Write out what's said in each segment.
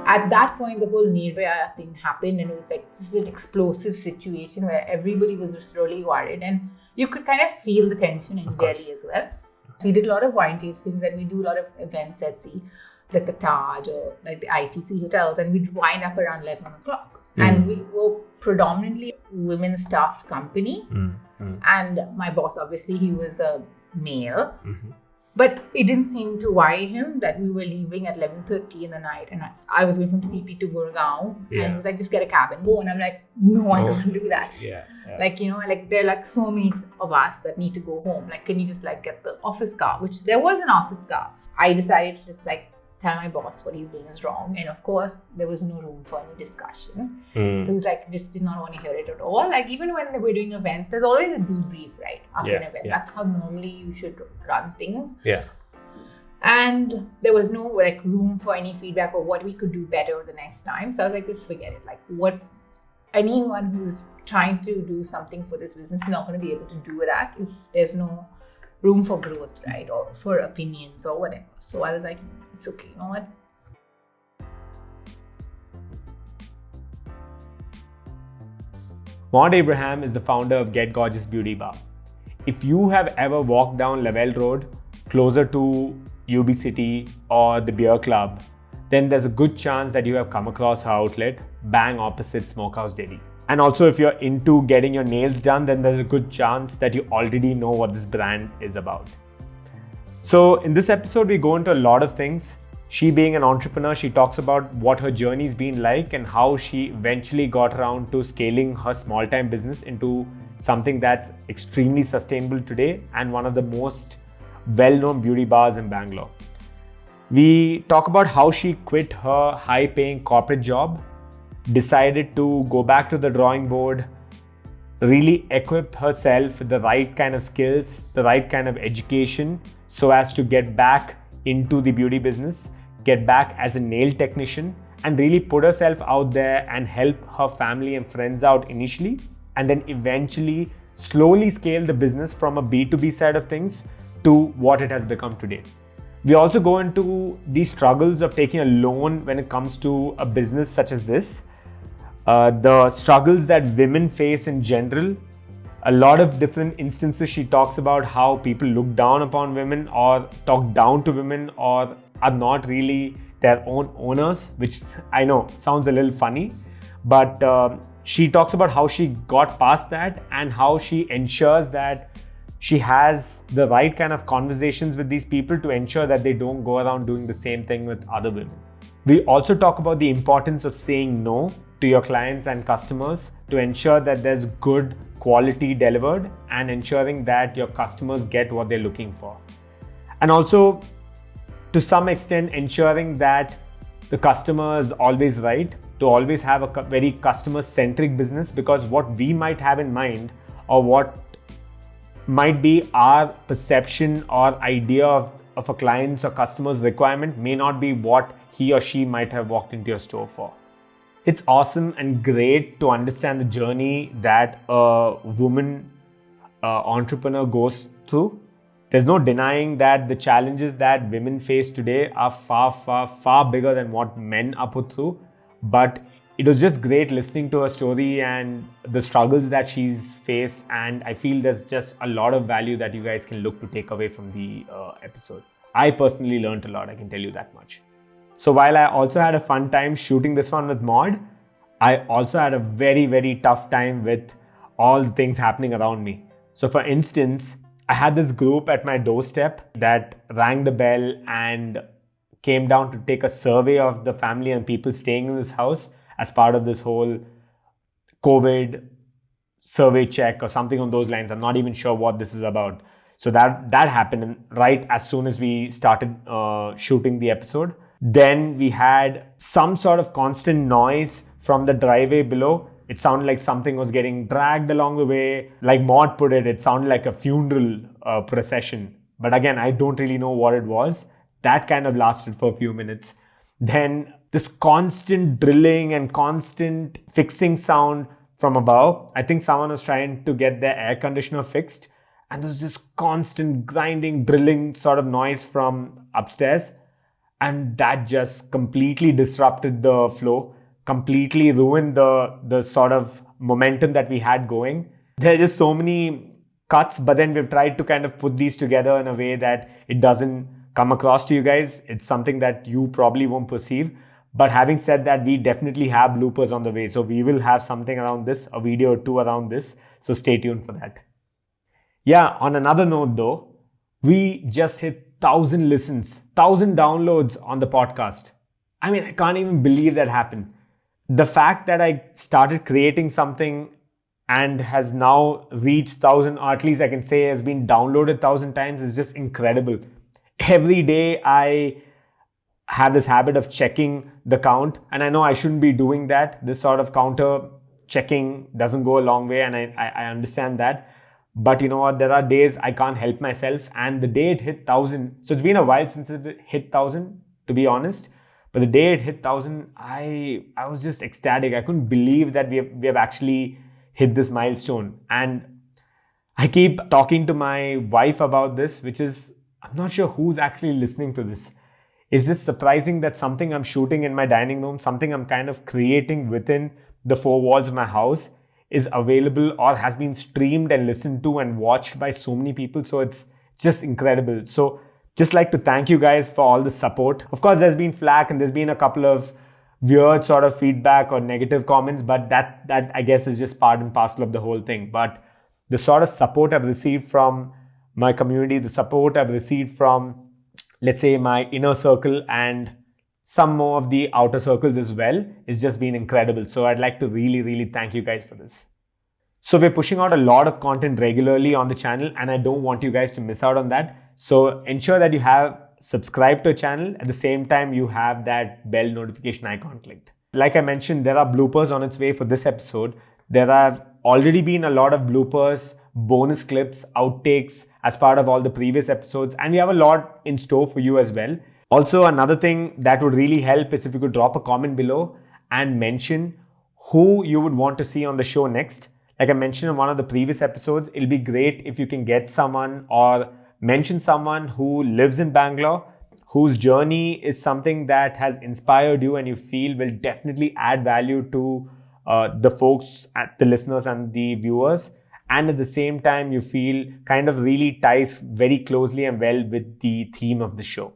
At that point, the whole Nirbhaya thing happened, and it was like this is an explosive situation where everybody was just really worried, and you could kind of feel the tension in Delhi as well. We did a lot of wine tastings, and we do a lot of events at sea, like the Taj or like the ITC hotels, and we'd wind up around 11 o'clock. And we were predominantly a women-staffed company, and my boss, obviously, he was a male. But it didn't seem to worry him that we were leaving at 11:30 in the night, and I was going from CP to Gurgaon, and he was like, just get a cab and go. And I'm like, no, I can't do that. Like, you know, like there are like so many of us that need to go home. Like, can you just like get the office car? Which there was an office car. I decided to just like tell my boss what he's doing is wrong. And of course, there was no room for any discussion. He's like, just did not want to hear it at all. Like, even when we're doing events, there's always a debrief, right? After an event. That's how normally you should run things. And there was no like room for any feedback or what we could do better the next time. So I was like, just forget it. Like, what anyone who's trying to do something for this business is not going to be able to do that if there's no room for growth, right? Or for opinions or whatever. So I was like, it's okay, you know what? Maude Abraham is the founder of Get Gorgeous Beauty Bar. If you have ever walked down Lavelle Road, closer to UB City or the beer club, then there's a good chance that you have come across her outlet, bang opposite Smokehouse Delhi. And also, if you're into getting your nails done, then there's a good chance that you already know what this brand is about. So in this episode, we go into a lot of things. She being an entrepreneur, she talks about what her journey's been like and how she eventually got around to scaling her small-time business into something that's extremely sustainable today and one of the most well-known beauty bars in Bangalore. We talk about how she quit her high-paying corporate job, decided to go back to the drawing board, really equip herself with the right kind of skills, the right kind of education, so as to get back into the beauty business, get back as a nail technician, and really put herself out there and help her family and friends out initially, and then eventually slowly scale the business from a B2B side of things to what it has become today. We also go into the struggles of taking a loan when it comes to a business such as this, the struggles that women face in general. A lot of different instances she talks about how people look down upon women or talk down to women or are not really their own owners, which I know sounds a little funny, but she talks about how she got past that and how she ensures that she has the right kind of conversations with these people to ensure that they don't go around doing the same thing with other women. We also talk about the importance of saying no to your clients and customers to ensure that there's good quality delivered and ensuring that your customers get what they're looking for. And also, to some extent, ensuring that the customer is always right, to always have a very customer-centric business, because what we might have in mind or what might be our perception or idea of a client's or customer's requirement may not be what he or she might have walked into your store for. It's awesome and great to understand the journey that a woman entrepreneur goes through. There's no denying that the challenges that women face today are far, far, far bigger than what men are put through. But it was just great listening to her story and the struggles that she's faced. And I feel there's just a lot of value that you guys can look to take away from the episode. I personally learned a lot, I can tell you that much. So while I also had a fun time shooting this one with Maude, I also had a very, very tough time with all the things happening around me. So for instance, I had this group at my doorstep that rang the bell and came down to take a survey of the family and people staying in this house as part of this whole COVID survey check or something on those lines. I'm not even sure what this is about. So that happened right as soon as we started shooting the episode. Then we had some sort of constant noise from the driveway below. It sounded like something was getting dragged along the way. Like Maude put it, it sounded like a funeral procession. But again, I don't really know what it was. That kind of lasted for a few minutes. Then this constant drilling and constant fixing sound from above. I think someone was trying to get their air conditioner fixed. And there was this constant grinding, drilling sort of noise from upstairs. and that just completely disrupted the flow, completely ruined the sort of momentum that we had going. There are just so many cuts, but then we've tried to kind of put these together in a way that it doesn't come across to you guys. It's something that you probably won't perceive. But having said that, we definitely have bloopers on the way. So we will have something around this, a video or two around this. So stay tuned for that. Yeah, on another note though, we just hit 1,000 listens, 1,000 downloads on the podcast. I mean, I can't even believe that happened. The fact that I started creating something and has now reached 1,000, or at least I can say has been downloaded 1,000 times, is just incredible. Every day I have this habit of checking the count, and I know I shouldn't be doing that. This sort of counter checking doesn't go a long way, and I understand that. But you know what, there are days I can't help myself, and the day it hit 1,000, so it's been a while since it hit 1,000 to be honest, but the day it hit 1,000, I was just ecstatic. I couldn't believe that we have actually hit this milestone. And I keep talking to my wife about this, which is, I'm not sure who's actually listening to this. It's just surprising that something I'm shooting in my dining room, something I'm kind of creating within the four walls of my house, is available or has been streamed and listened to and watched by so many people. So it's just incredible. So just like to thank you guys for all the support. Of course, there's been flack and there's been a couple of weird sort of feedback or negative comments, but that I guess is just part and parcel of the whole thing. But the sort of support I've received from my community, the support I've received from, let's say, my inner circle and some more of the outer circles as well, is just been incredible. So I'd like to really, really thank you guys for this. So we're pushing out a lot of content regularly on the channel, and I don't want you guys to miss out on that. So ensure that you have subscribed to the channel. At the same time, you have that bell notification icon clicked. Like I mentioned, there are bloopers on its way for this episode. There have already been a lot of bloopers, bonus clips, outtakes as part of all the previous episodes, and we have a lot in store for you as well. Also, another thing that would really help is if you could drop a comment below and mention who you would want to see on the show next. Like I mentioned in one of the previous episodes, it'll be great if you can get someone or mention someone who lives in Bangalore, whose journey is something that has inspired you and you feel will definitely add value to the folks, the listeners and the viewers. And at the same time, you feel kind of really ties very closely and well with the theme of the show.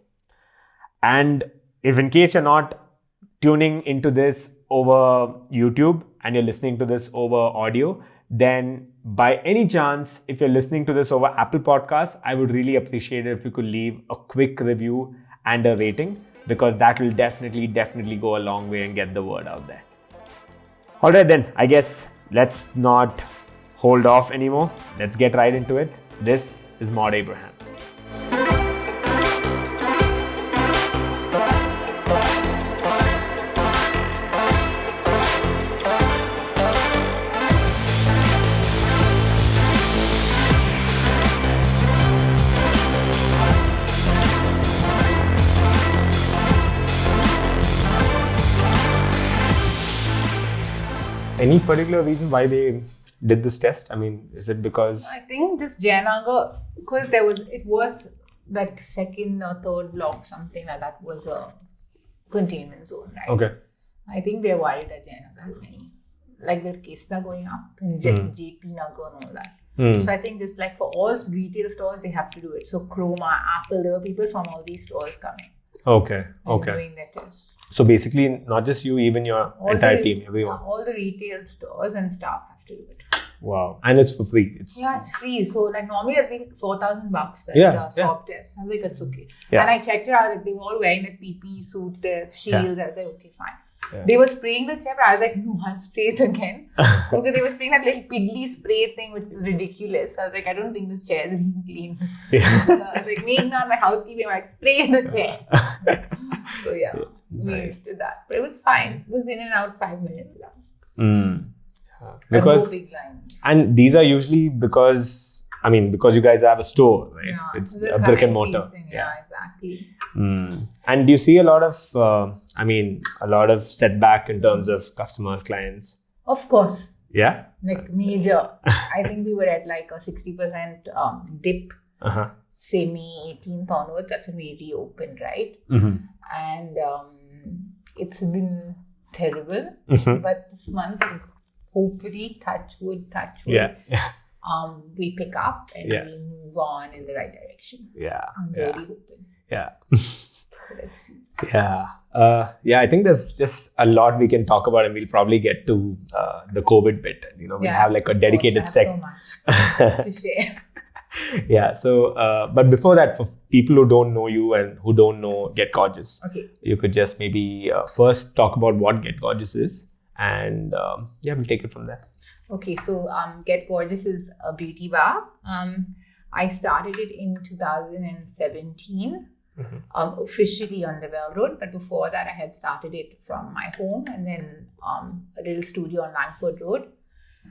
And if in case you're not tuning into this over YouTube and you're listening to this over audio, then by any chance, if you're listening to this over Apple Podcasts, I would really appreciate it if you could leave a quick review and a rating, because that will definitely go a long way and get the word out there. All right then, I guess let's not hold off anymore. Let's get right into it. This is Maude Abraham. Any particular reason why they did this test? I mean, is it because... I think this Jayanagar, because it was that second or third block, something like that, was a containment zone, right? Okay. I think they're worried that Jayanagar has many, like the Kesna going up and JP Nagar and all that. So I think just like for all retail stores, they have to do it. So Chroma, Apple, there were people from all these stores coming. Okay. And doing their tests. So basically, not just you, even your entire team, everyone. All the retail stores and staff have to do it. Wow. And it's for free. It's free. So like normally it'd be like $4,000 swab test. I was like, it's okay. Yeah. And I checked it out, like they were all wearing like PPE suits, their shields. I was like, okay, fine. Yeah. They were spraying the chip. I was like, no, I'll spray it again. Because they were spraying that little piddly spray thing, which is ridiculous. I was like, I don't think this chair is being clean. Yeah. So I was like, maybe not my housekeeping, I'm like, spray in the chair. So yeah, we did that. But it was fine. It was in and out 5 minutes. Because, and these are usually because you guys have a store, right? Yeah, it's a brick and mortar. Yeah, exactly. And do you see a lot of setback in terms of customers, clients? Of course. Yeah? Like major. I think we were at like a 60% dip. say May 18th onwards, that's when we reopened, right? And it's been terrible. But this month, hopefully, touch wood, we pick up and we move on in the right direction. I'm really hoping. So let's see. I think there's just a lot we can talk about, and we'll probably get to the COVID bit. And, we'll have like a dedicated so much to share. So, but before that, for people who don't know you and who don't know Get Gorgeous, you could just maybe first talk about what Get Gorgeous is, and we'll take it from there. Okay, so Get Gorgeous is a beauty bar. I started it in 2017. Officially on Lavelle Road, but before that I had started it from my home and then a little studio on Langford Road.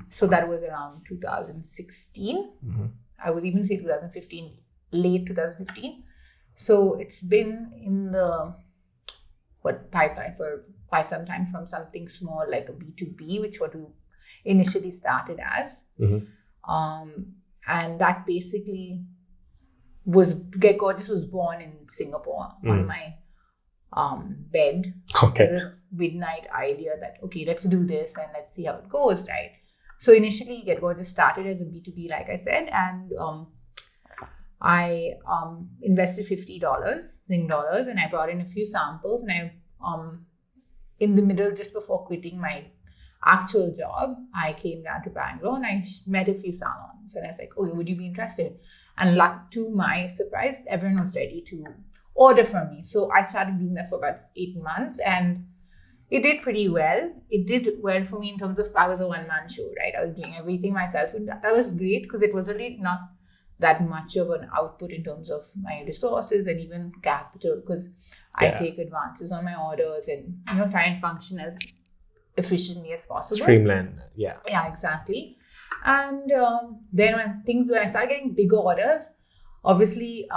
So that was around 2016. I would even say 2015, late 2015. So it's been in the pipeline for quite some time, from something small like a B2B, which what we initially started as. And that basically Get Gorgeous was born in Singapore on my bed. It was a midnight idea that, let's do this and let's see how it goes, right? So initially, Get Gorgeous started as a B2B, like I said, and I invested $50 Sing dollars, and I brought in a few samples, and I in the middle, just before quitting my actual job, I came down to Bangalore and I met a few salons, and I was like, would you be interested? And to my surprise, everyone was ready to order from me. So I started doing that for about 8 months, and it did pretty well. It did well for me in terms of I was a one-man show, right? I was doing everything myself, and that was great because it was really not that much of an output in terms of my resources and even capital, because I take advances on my orders and try and function as efficiently as possible. Streamline, Yeah, exactly. And then when I started getting bigger orders, obviously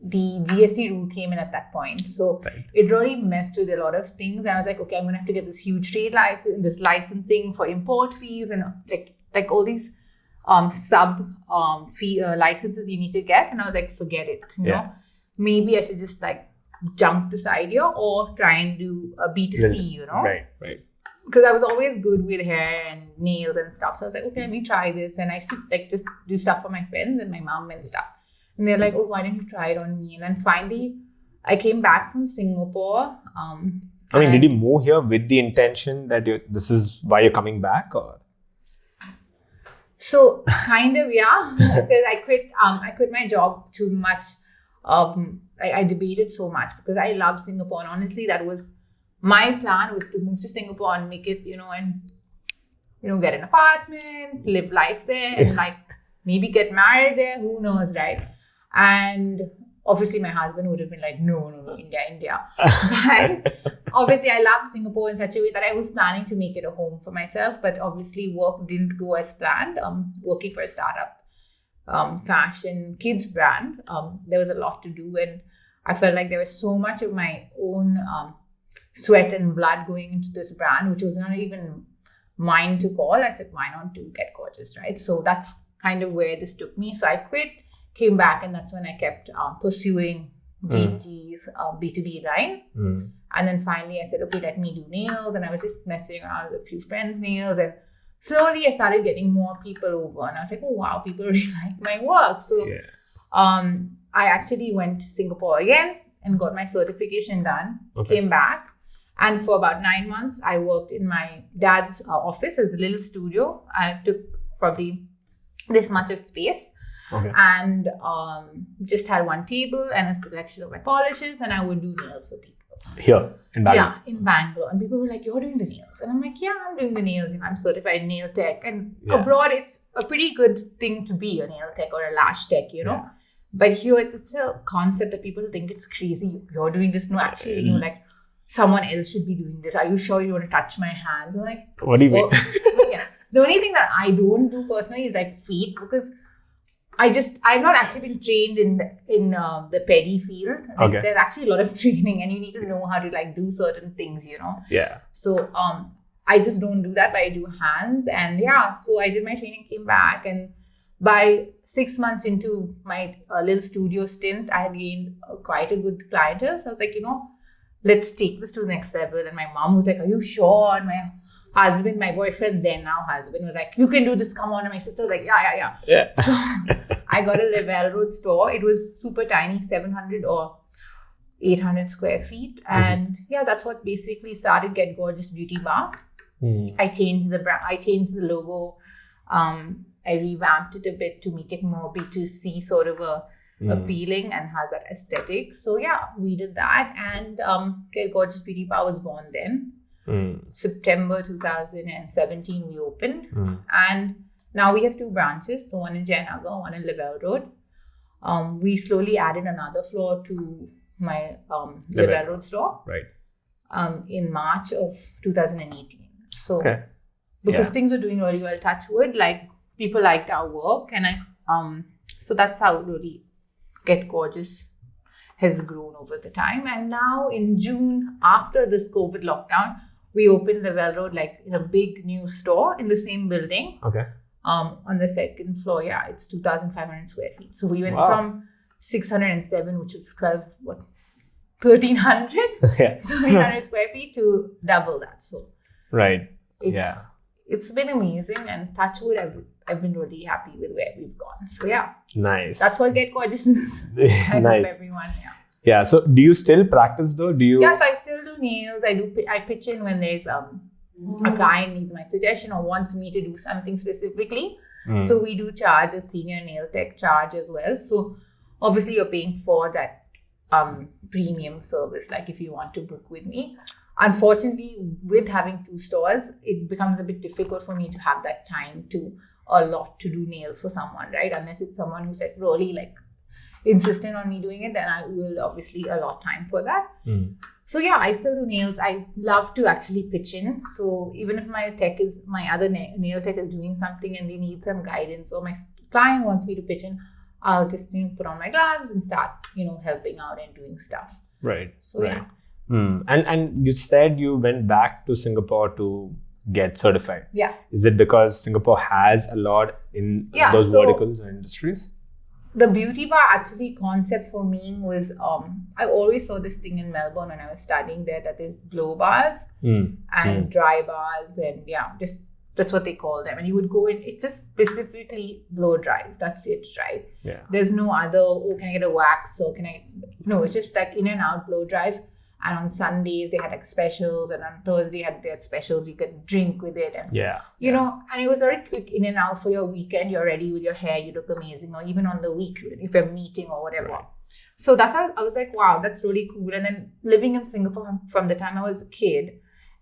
the GST rule came in at that point. So it really messed with a lot of things. And I was like, I'm going to have to get this huge trade license, this licensing for import fees, and like all these fee licenses you need to get. And I was like, forget it. You know, maybe I should just jump this idea or try and do a B2C, Right. Because I was always good with hair and nails and stuff. So I was like, let me try this. And I just do stuff for my friends and my mom and stuff. And they're like, why don't you try it on me? And then finally, I came back from Singapore. Did you move here with the intention that this is why you're coming back, or? So kind of, because I quit my job too much. I debated so much because I love Singapore, and honestly, that was my plan, was to move to Singapore and make it, and get an apartment, live life there, and maybe get married there. Who knows, right? And obviously, my husband would have been like, no, India. But obviously, I love Singapore in such a way that I was planning to make it a home for myself. But obviously, work didn't go as planned. Working for a startup fashion kids brand, there was a lot to do, and I felt like there was so much of my own sweat and blood going into this brand, which was not even mine to call. I said, why not do Get Gorgeous, right? So that's kind of where this took me. So I quit, came back, and that's when I kept pursuing GG's B2B line. And then finally I said, let me do nails. And I was just messing around with a few friends' nails, and slowly I started getting more people over, and I was like, wow, people really like my work. So I actually went to Singapore again and got my certification done, came back. And for about 9 months, I worked in my dad's office as a little studio. I took probably this much of space and just had one table and a selection of my polishes, and I would do nails for people. Here in Bangalore? Yeah, in Bangalore. And people were like, you're doing the nails. And I'm like, yeah, I'm doing the nails. I'm certified nail tech. And abroad, it's a pretty good thing to be a nail tech or a lash tech, know. But here, it's such a concept that people think it's crazy. You're doing this. No, actually, someone else should be doing this. Are you sure you want to touch my hands? I'm like, what do you mean? The only thing that I don't do personally is feet, because I've not actually been trained in the pedi field. There's actually a lot of training, and you need to know how to do certain things, Yeah. So I just don't do that, but I do hands. And so I did my training, came back, and by 6 months into my little studio stint, I had gained quite a good clientele. So I was like, let's take this to the next level. And my mom was like, are you sure? And my husband, my boyfriend, then now husband, was like, you can do this, come on. And my sister was like, yeah. So I got a Lavelle Road store. It was super tiny, 700 or 800 square feet. And that's what basically started Get Gorgeous Beauty Bar. I changed the brand, I changed the logo. I revamped it a bit to make it more B2C sort of appealing and has that aesthetic. So we did that. And Get Gorgeous Beauty Bar was born then. September 2017 we opened. And now we have 2 branches. So one in Jayanagar, one in Lavelle Road. We slowly added another floor to my Lavelle Road store. Right. In March of 2018. So because things were doing really well, touch wood, like people liked our work, and so that's how really Get Gorgeous has grown over the time. And now in June, after this COVID lockdown, we opened Lavelle Road like in a big new store in the same building. On the second floor, it's 2,500 square feet. So we went from 607, which is 1,300, 1,300 square feet to double that. So it's been amazing, and touch wood, I've been really happy with where we've gone. So nice. That's what Get Gorgeous is. I hope everyone. Yeah. So do you still practice though? Do you? Yes, I still do nails. I pitch in when there's a client needs my suggestion or wants me to do something specifically. So we do charge a senior nail tech charge as well. So obviously you're paying for that premium service. Like if you want to book with me. Unfortunately, with having 2 stores, it becomes a bit difficult for me to have that time to do nails for someone, right? Unless it's someone who's like really like insistent on me doing it, then I will obviously allot time for that. So I still do nails. I love to actually pitch in. So even if my other nail tech is doing something and they need some guidance, or my client wants me to pitch in, I'll just put on my gloves and start helping out and doing stuff. Right. So And you said you went back to Singapore to get certified. Yeah. Is it because Singapore has a lot in those verticals or industries? The beauty bar actually concept for me was, I always saw this thing in Melbourne when I was studying there, that there's blow bars and dry bars, and just that's what they call them. And you would go in, it's just specifically blow dries. That's it, right? Yeah. There's no other, can I get a wax? Or no, it's just like in and out blow dries. And on Sundays, they had like specials. And on Thursday, they had specials. You could drink with it. And, and it was very quick in and out for your weekend. You're ready with your hair. You look amazing. Or even on the week, if you're meeting or whatever. Right. So that's why I was like, wow, that's really cool. And then living in Singapore from the time I was a kid,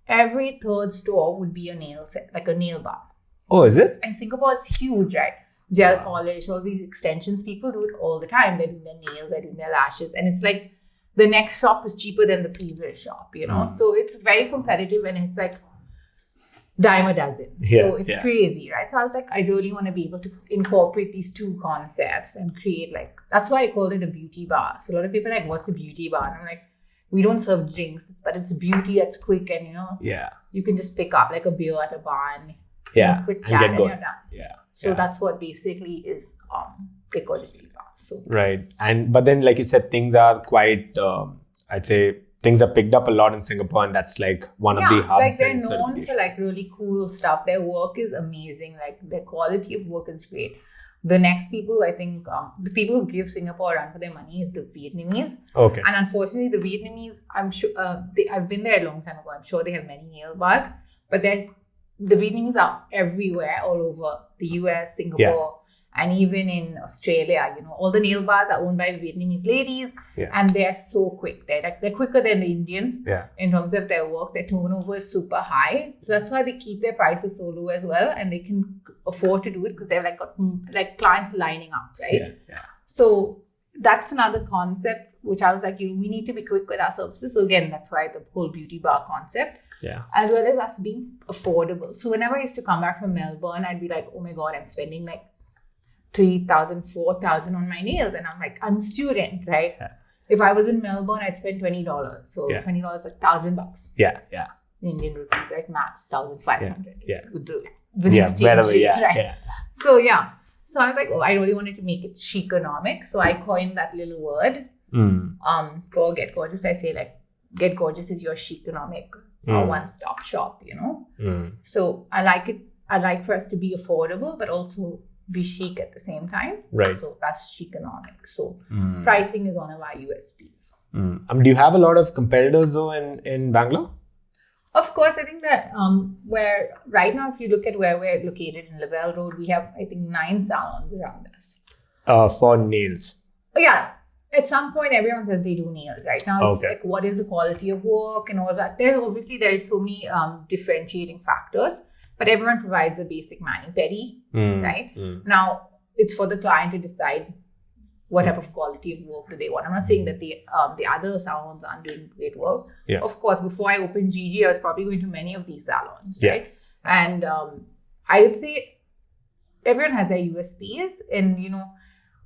every third store would be a nail set, like a nail bar. Oh, is it? And Singapore is huge, right? Gel polish, all these extensions. People do it all the time. They're doing their nails, they're doing their lashes. And it's like, the next shop is cheaper than the previous shop, So it's very competitive, and it's like dime a dozen. So it's crazy, right? So I was like, I really want to be able to incorporate these 2 concepts and create that's why I called it a beauty bar. So a lot of people are like, what's a beauty bar? And I'm like, we don't serve drinks, but it's beauty that's quick, and you can just pick up like a beer at a bar and quick chat and you're done. So that's what basically is Get Gorgeous Beauty Bar. So. Right. But then, like you said, things are quite, I'd say, things are picked up a lot in Singapore, and that's like one of the hubs. Like they're known for like really cool stuff. Their work is amazing. Like their quality of work is great. The next people, I think, the people who give Singapore a run for their money is the Vietnamese. Okay. And unfortunately, the Vietnamese, I'm sure, I've been there a long time ago. I'm sure they have many nail bars, but the Vietnamese are everywhere, all over the US, Singapore. And even in Australia, all the nail bars are owned by Vietnamese ladies, and they're so quick. They're quicker than the Indians in terms of their work. Their turnover is super high, so that's why they keep their prices so low as well, and they can afford to do it because they've got clients lining up, right? So that's another concept which I was like, we need to be quick with our services. So again, that's why the whole beauty bar concept. As well as us being affordable. So whenever I used to come back from Melbourne, I'd be like, oh my God, I'm spending like 3,000, 4,000 on my nails. And I'm like, I'm a student, right? If I was in Melbourne, I'd spend $20. So $20 is like $1,000. Indian rupees, right? Max 1,500. With the exchange rate, right? So I was like, oh, I really wanted to make it chic-onomic. So I coined that little word. For Get Gorgeous. I say like, Get Gorgeous is your chic-onomic one-stop shop, So I like for us to be affordable, but also be chic at the same time. Right. So that's chic-onomic. So pricing is one of our USPs. Do you have a lot of competitors though in Bangalore? Of course, I think that where right now, if you look at where we're located in Lavelle Road, we have, I think, 9 salons around us. For nails. Yeah. At some point, everyone says they do nails. Right now, it's like, what is the quality of work and all that. There's so many differentiating factors, but everyone provides a basic mani-pedi, right? Now, it's for the client to decide what type of quality of work do they want. I'm not saying that the other salons aren't doing great work. Yeah. Of course, before I opened GG, I was probably going to many of these salons, right? And I would say everyone has their USPs, and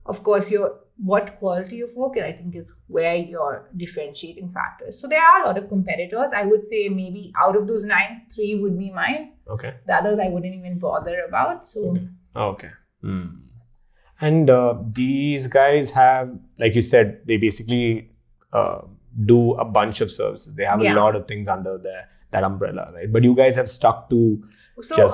of course, what quality of work I think is where your differentiating factors. So there are a lot of competitors. I would say maybe out of those 9, 3 would be mine. Okay. The others I wouldn't even bother about. So. Okay. And these guys have, like you said, they basically do a bunch of services. They have a lot of things under that umbrella, right? But you guys have stuck to. So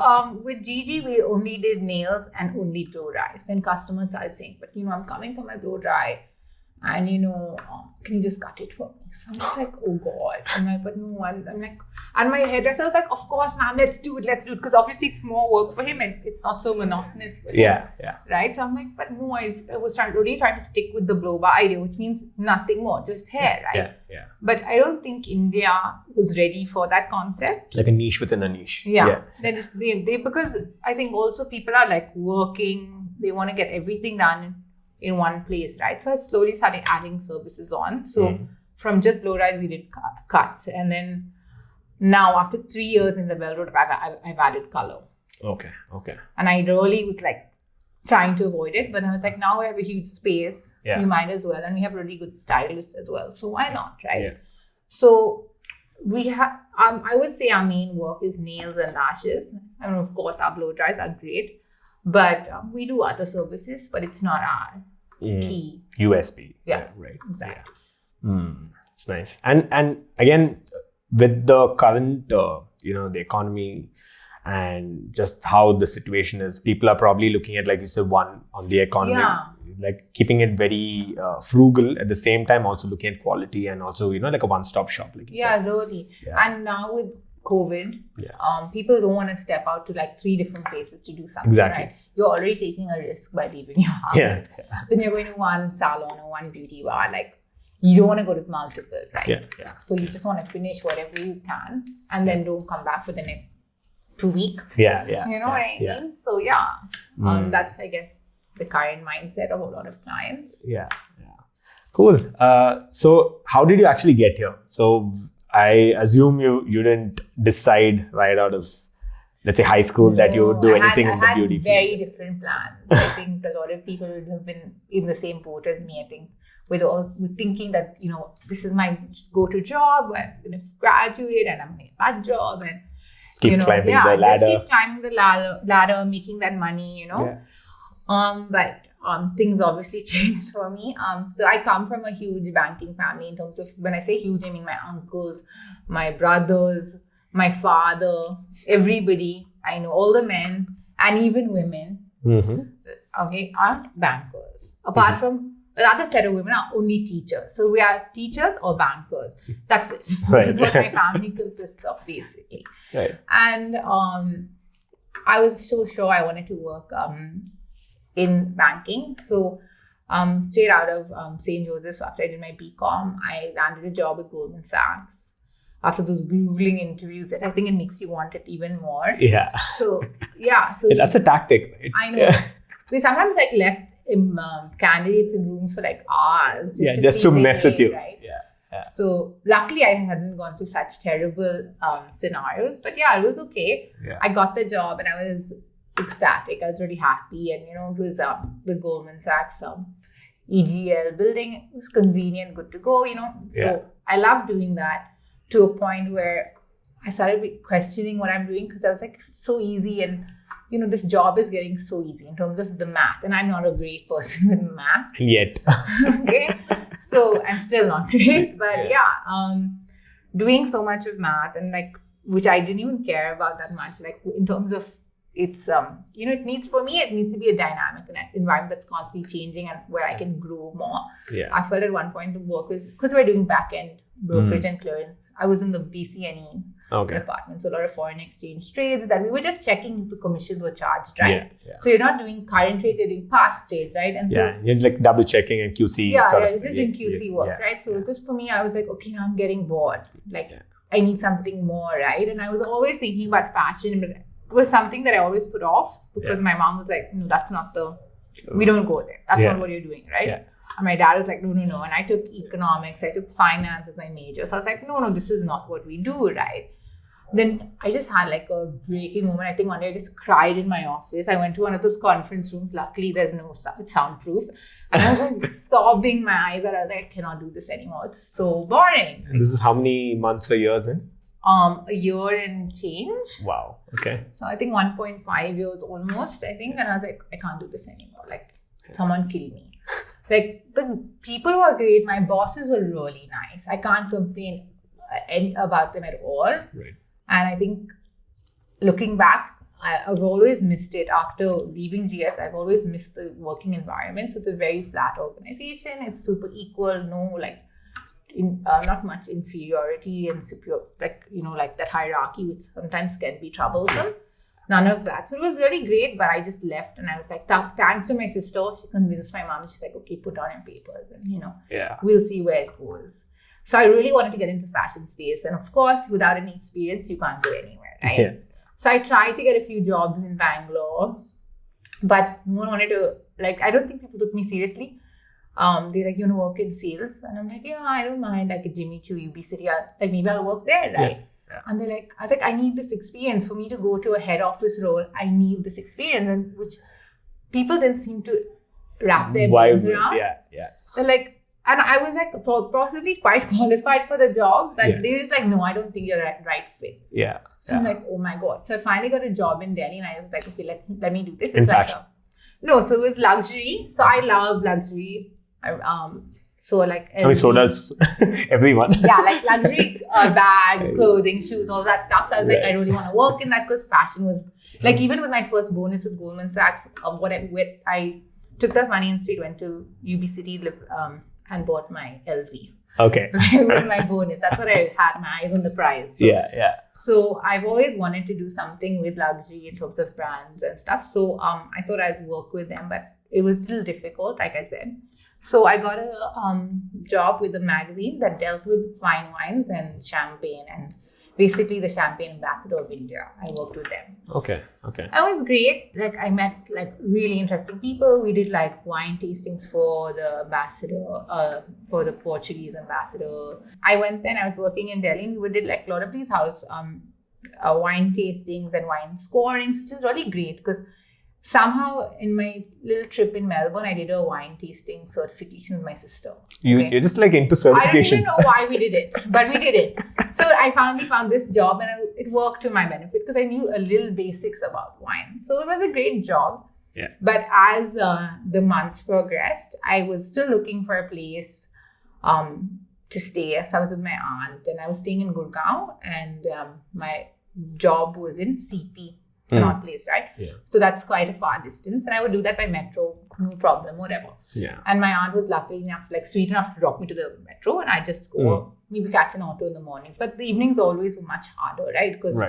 with GG, we only did nails and only blow dries. Then customers started saying, but I'm coming for my blow dry, and can you just cut it for me? So I'm like, oh God. I'm like, but no, I'm like, and my hairdresser was like, of course, ma'am, let's do it. Because obviously it's more work for him and it's not so monotonous for him. Yeah. Right? So I'm like, but no, I was really trying to stick with the blow by idea, which means nothing more, just hair, right? Yeah. But I don't think India was ready for that concept. Like a niche within a niche. Yeah. They because I think also people are like working, they want to get everything done in one place, right? So I slowly started adding services on. So from just blow dries, we did cuts. And then now after 3 years in the Lavelle Road, I've added color. Okay. And I really was like trying to avoid it. But I was like, now we have a huge space. Yeah. We might as well. And we have really good stylists as well. So why not, right? Yeah. So we have, I would say our main work is nails and lashes. I mean, of course, our blow dries are great. But we do other services, but it's not our key USP. Yeah, right. Exactly. Yeah. It's nice. And again, with the current, the economy and just how the situation is, people are probably looking at, like you said, one on the economy, like keeping it very frugal at the same time, also looking at quality and also, like a one-stop shop, like you said. Yeah, really. Yeah. And now with COVID, people don't want to step out to like 3 different places to do something. Exactly. Right? You're already taking a risk by leaving your house. Yeah. Then you're going to one salon or one beauty bar. Like, you don't want to go to multiple, right? Yeah. So you just want to finish whatever you can and then don't come back for the next 2 weeks. Yeah. You know what I mean? So that's, I guess, the current mindset of a lot of clients. Yeah. Cool. So how did you actually get here? So I assume you didn't decide right out of, let's say, high school that you would do anything in the beauty field. I had very different plans. I think a lot of people would have been in the same boat as me, I think, with thinking that, this is my go-to job, I'm going to graduate and I'm going to get that job and just keep climbing the ladder. Just keep climbing the ladder, making that money, But things obviously changed for me. So I come from a huge banking family in terms of, when I say huge, I mean my uncles, my brothers, my father, everybody. I know all the men and even women, aren't bankers. Apart from another set of women are only teachers. So we are teachers or bankers. That's it. Right. That's what my family consists of, basically. Right. And I was so sure I wanted to work in banking. So straight out of St. Joseph's, after I did my BCom, I landed a job at Goldman Sachs. After those grueling interviews that I think it makes you want it even more. Yeah. So that's a tactic, right? I know. So sometimes left candidates in rooms for like hours. Just to mess with you. Right? Yeah. So luckily I hadn't gone through such terrible scenarios. But it was okay. Yeah. I got the job and I was ecstatic. I was really happy. And, it was the Goldman Sachs EGL building. It was convenient, good to go, So I loved doing that, to a point where I started questioning what I'm doing, because I was like, it's so easy and, this job is getting so easy in terms of the math, and I'm not a great person with math Yet. okay, so I'm still not great, but doing so much of math and like, which I didn't even care about that much, like in terms of it's it needs to be a dynamic environment that's constantly changing and where I can grow more. I felt at one point the work was, because we're doing back end brokerage and clearance, I was in the BCNE department, so a lot of foreign exchange trades that we were just checking if the commissions were charged, right? So you're not doing current trades, you're doing past trades, right? And so you're like double checking and QC. you're just doing QC work, right? So just for me, I was like, okay, now I'm getting bored, like I need something more, right? And I was always thinking about fashion, but it was something that I always put off because my mom was like, no, that's not we don't go there. That's not what you're doing, right? And my dad was like, no. And I took economics, I took finance as my major. So I was like, no, this is not what we do, right? Then I just had like a breaking moment. I think one day I just cried in my office. I went to one of those conference rooms. Luckily, there's no it's soundproof. And I was like sobbing my eyes out. I was like, I cannot do this anymore. It's so boring. And this is how many months or years in? A year and change. Wow. Okay. So I think 1.5 years almost, I think. And I was like, I can't do this anymore. Like, someone kill me. Like, the people were great. My bosses were really nice. I can't complain about them at all. Right. And I think looking back, I've always missed it. After leaving GS, I've always missed the working environment. So it's a very flat organization. It's super equal. No, like, not much inferiority and superior, like that hierarchy, which sometimes can be troublesome. None of that. So it was really great, but I just left and I was like, thanks to my sister, she convinced my mom. She's like, okay, put on your papers and, we'll see where it goes. So I really wanted to get into fashion space. And of course, without any experience, you can't go anywhere, right? Yeah. So I tried to get a few jobs in Bangalore, but no one wanted to, like, I don't think people took me seriously. They're like, you want to work in sales? And I'm like, yeah, I don't mind, like a Jimmy Choo, UB City, like maybe I'll work there, right? Yeah. And they're like, I was like, I need this experience. For me to go to a head office role, I need this experience, and which people didn't seem to wrap their brains around. They're like, and I was like possibly quite qualified for the job, but they were just like, no, I don't think you're right fit. So I'm like, oh my God. So I finally got a job in Delhi and I was like, okay, let me do this. In fashion? No, so it was luxury. So I love luxury. So like I mean, so does everyone. Like luxury bags, clothing, shoes, all that stuff. So I was like, I really want to work in that because fashion was like, even with my first bonus with Goldman Sachs, I took that money and straight went to UB City and bought my LV. Okay. With my bonus. That's what I had my eyes on the prize. So, So I've always wanted to do something with luxury in terms of brands and stuff. So I thought I'd work with them, but it was still difficult, like I said. So I got a job with a magazine that dealt with fine wines and champagne, and basically the champagne ambassador of India. I worked with them. Okay. It was great. Like I met like really interesting people. We did like wine tastings for the ambassador, for the Portuguese ambassador. I went then. I was working in Delhi, and we did like a lot of these wine tastings and wine scorings, which is really great because somehow in my little trip in Melbourne, I did a wine tasting certification with my sister. You're just like into certifications. I don't even know why we did it, but we did it. So I finally found this job and it worked to my benefit because I knew a little basics about wine. So it was a great job. Yeah. But as the months progressed, I was still looking for a place to stay. So I was with my aunt and I was staying in Gurgaon, and my job was in CP. Not place, right? Yeah. So that's quite a far distance. And I would do that by metro, no problem, whatever. Yeah. And my aunt was lucky enough, like sweet enough to drop me to the metro, and I just go, maybe catch an auto in the mornings. But the evenings always were much harder, right? Because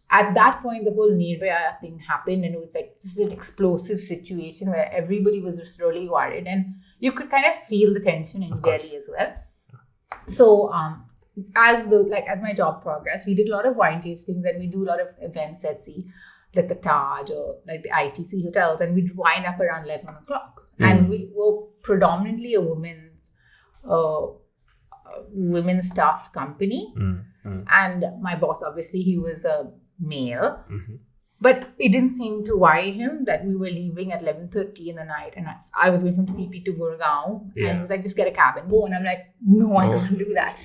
at that point, the whole Nirbhaya thing happened, and it was like just an explosive situation where everybody was just really worried. And you could kind of feel the tension in Delhi as well. So, as my job progressed, we did a lot of wine tastings and we do a lot of events at the Taj or like the ITC hotels, and we'd wind up around 11 o'clock. And we were predominantly a women's staffed company. And my boss, obviously, he was a male. But it didn't seem to worry him that we were leaving at 11:30 in the night, and I was going from CP to Gurgaon, and he was like, just get a cab and go. And I'm like, no, I can't do that.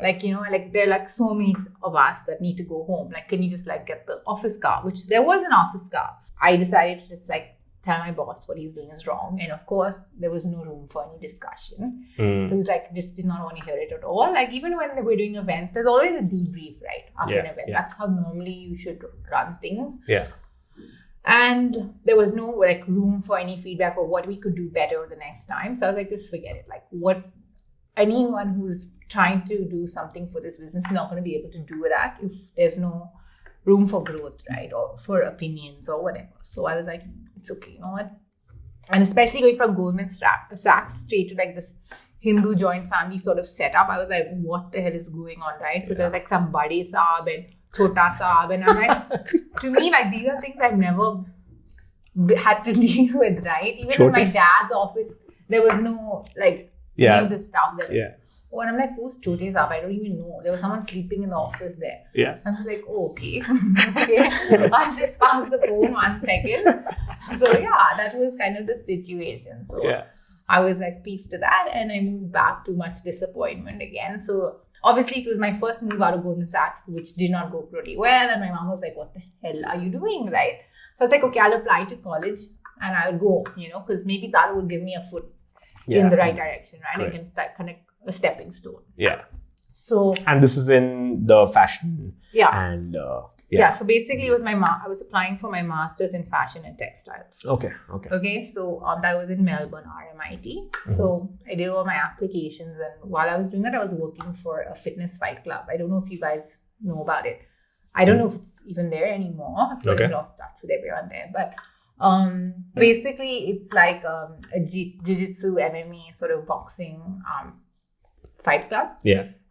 Like, you know, like there are like so many of us that need to go home. Like, can you just like get the office car? Which there was an office car. I decided to just like tell my boss what he's doing is wrong. And of course, there was no room for any discussion. He was like, just did not want to hear it at all. Like, even when we're doing events, there's always a debrief, right? After an event. That's how normally you should run things. And there was no like room for any feedback or what we could do better the next time. So I was like, just forget it. Like, what anyone who's trying to do something for this business is not going to be able to do that if there's no room for growth, right? Or for opinions or whatever. So I was like, it's okay, you know what? And especially going from Goldman Sachs straight to like this Hindu joint family sort of setup, I was like, what the hell is going on, right? Because there's like some Bade Saab and Chota Saab, and I'm like, to me, like these are things I've never had to deal with, right? Even in my dad's office, there was no like any of the stuff that. Oh, and I'm like, who's Chote Saab? I don't even know. There was someone sleeping in the office there. I was like, oh, okay. Okay. I'll just pass the phone 1 second. So yeah, that was kind of the situation. So I was like, peace to that. And I moved back to much disappointment again. So obviously it was my first move out of Goldman Sachs, which did not go pretty well. And my mom was like, what the hell are you doing, right? So I was like, okay, I'll apply to college and I'll go, you know, because maybe that will give me a foot in the right direction, right? I can start connect a stepping stone. So, and this is in the fashion. And so basically it was I was applying for my master's in fashion and textiles. Okay. So that was in Melbourne, RMIT. So I did all my applications, and while I was doing that, I was working for a fitness fight club. I don't know if you guys know about it. I don't know if it's even there anymore. I've lost touch with everyone there, but basically it's like a jiu-jitsu, MMA sort of boxing fight club.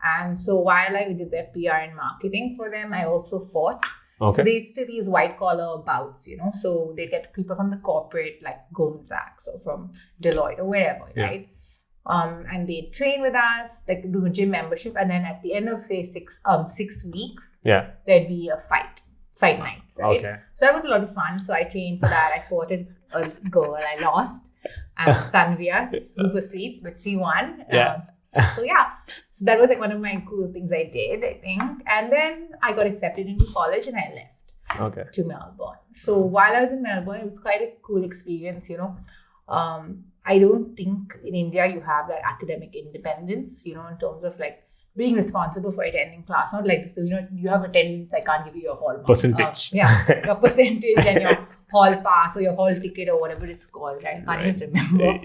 And so while I did their PR and marketing for them, I also fought. So they used to these white collar bouts, you know. So they get people from the corporate like Goldman Sachs or from Deloitte or wherever, right? And they train with us, like do a gym membership, and then at the end of say 6 weeks, there'd be a fight night, right? So that was a lot of fun. So I trained for that. I fought a girl, I lost, and Tanvia, super sweet, but she won. So that was like one of my cool things I did, I think. And then I got accepted into college and I left to Melbourne. So while I was in Melbourne, it was quite a cool experience, you know. I don't think in India you have that academic independence, you know, in terms of like being responsible for attending class. Not like, so, you know, you have attendance, I can't give you your hall percentage. Your percentage and your hall pass or your hall ticket or whatever it's called, right? I can't even remember.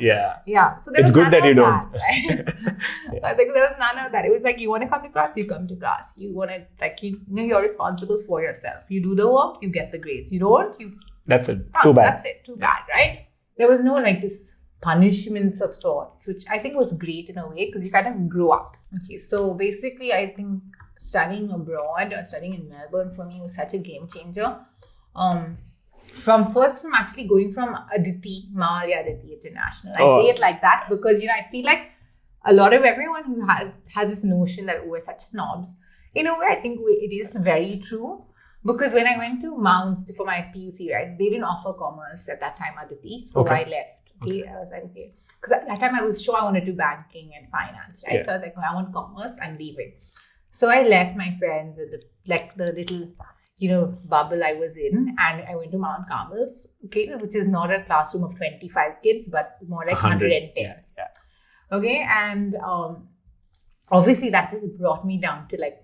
So there it's was good that you don't. Right? I think there was none of that. It was like, you want to come to class, you come to class. You want to, like, you know, you're responsible for yourself. You do the work, you get the grades. You don't, That's it. Too bad. That's it. Too bad, right? There was no like this punishments of sorts, which I think was great in a way because you kind of grow up. Okay, so basically I think studying abroad or studying in Melbourne for me was such a game changer. From actually going from Aditi, Maude Aditi International. I say it like that because, you know, I feel like a lot of everyone who has this notion that we're such snobs. In a way, I think it is very true. Because when I went to Mounts for my PUC, right, they didn't offer commerce at that time, Aditi. So I left. I was like, okay. Because at that time I was sure I wanted to do banking and finance, right? So I was like, I want commerce, I'm leaving. So I left my friends at the little, you know, bubble I was in, and I went to Mount Carmel's, which is not a classroom of 25 kids, but more like 110. Okay, and obviously that just brought me down to like,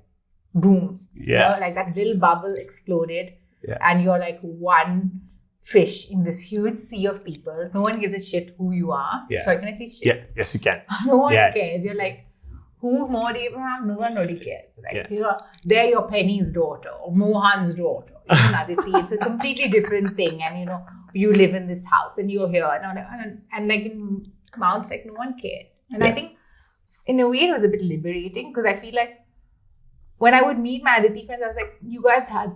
boom. You know, like that little bubble exploded, and you're like one fish in this huge sea of people. No one gives a shit who you are. Sorry, can I say shit? Yes, you can. No one cares. You're like, who's Maude Abraham? No one really cares. Right? You know, they're your Penny's daughter or Mohan's daughter. You know, Aditi, it's a completely different thing. And you know, you live in this house and you're here. And like in Mounts, like no one cared. And I think in a way it was a bit liberating because I feel like when I would meet my Aditi friends, I was like, you guys have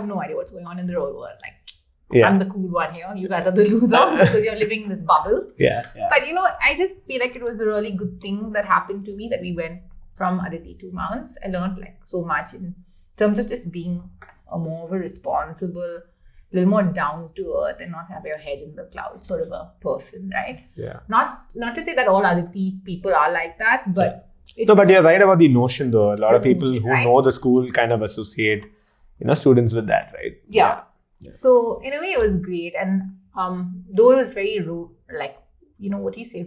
no idea what's going on in the real world. Like, I'm the cool one here. You guys are the loser because you're living in this bubble. But, you know, I just feel like it was a really good thing that happened to me that we went from Aditi to Mounts. I learned like so much in terms of just being a more of a responsible a little more down to earth and not have your head in the clouds sort of a person, right? Yeah. Not to say that all Aditi people are like that, but no, but you're right about the notion though. A lot of people notion, who right? know the school kind of associate, students with that, right? Yeah. So in a way, it was great, and though it was very like, what do you say,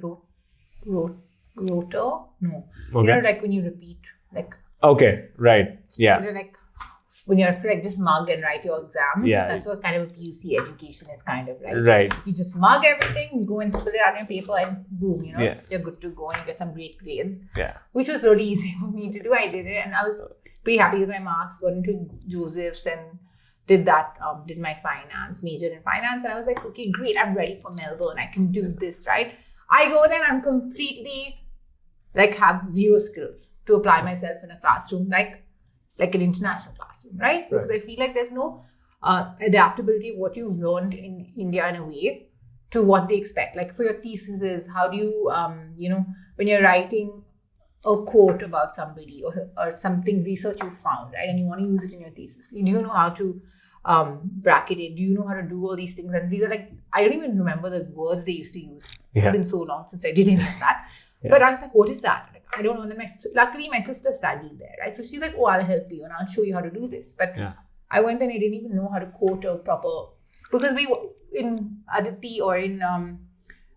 rotor? No. Okay. Like when you repeat, like. Okay. Right. Yeah. Like when you have to like just mug and write your exams. Yeah. That's what kind of PUC education is kind of, right? Right. You just mug everything, go and spill it out on your paper, and boom, Yeah. you're good to go and you get some great grades. Yeah. Which was really easy for me to do. I did it, and I was pretty happy with my marks. Got into Joseph's and did that. Did my majored in finance, and I was like, okay, great. I'm ready for Melbourne. I can do this, right? I go there and I'm completely like have zero skills to apply myself in a classroom, like an international classroom, right? Because I feel like there's no adaptability of what you've learned in India in a way to what they expect. Like for your theses, how do you, when you're writing a quote about somebody or something research you found, right? And you want to use it in your thesis. Do you know how to bracket it? Do you know how to do all these things? And these are like, I don't even remember the words they used to use. Yeah. It's been so long since I did any of that. Yeah. But I was like, what is that? Like, I don't know. And then luckily my sister studied there, right? So she's like, oh, I'll help you and I'll show you how to do this. But I went and I didn't even know how to quote a proper, because we were in Aditi or in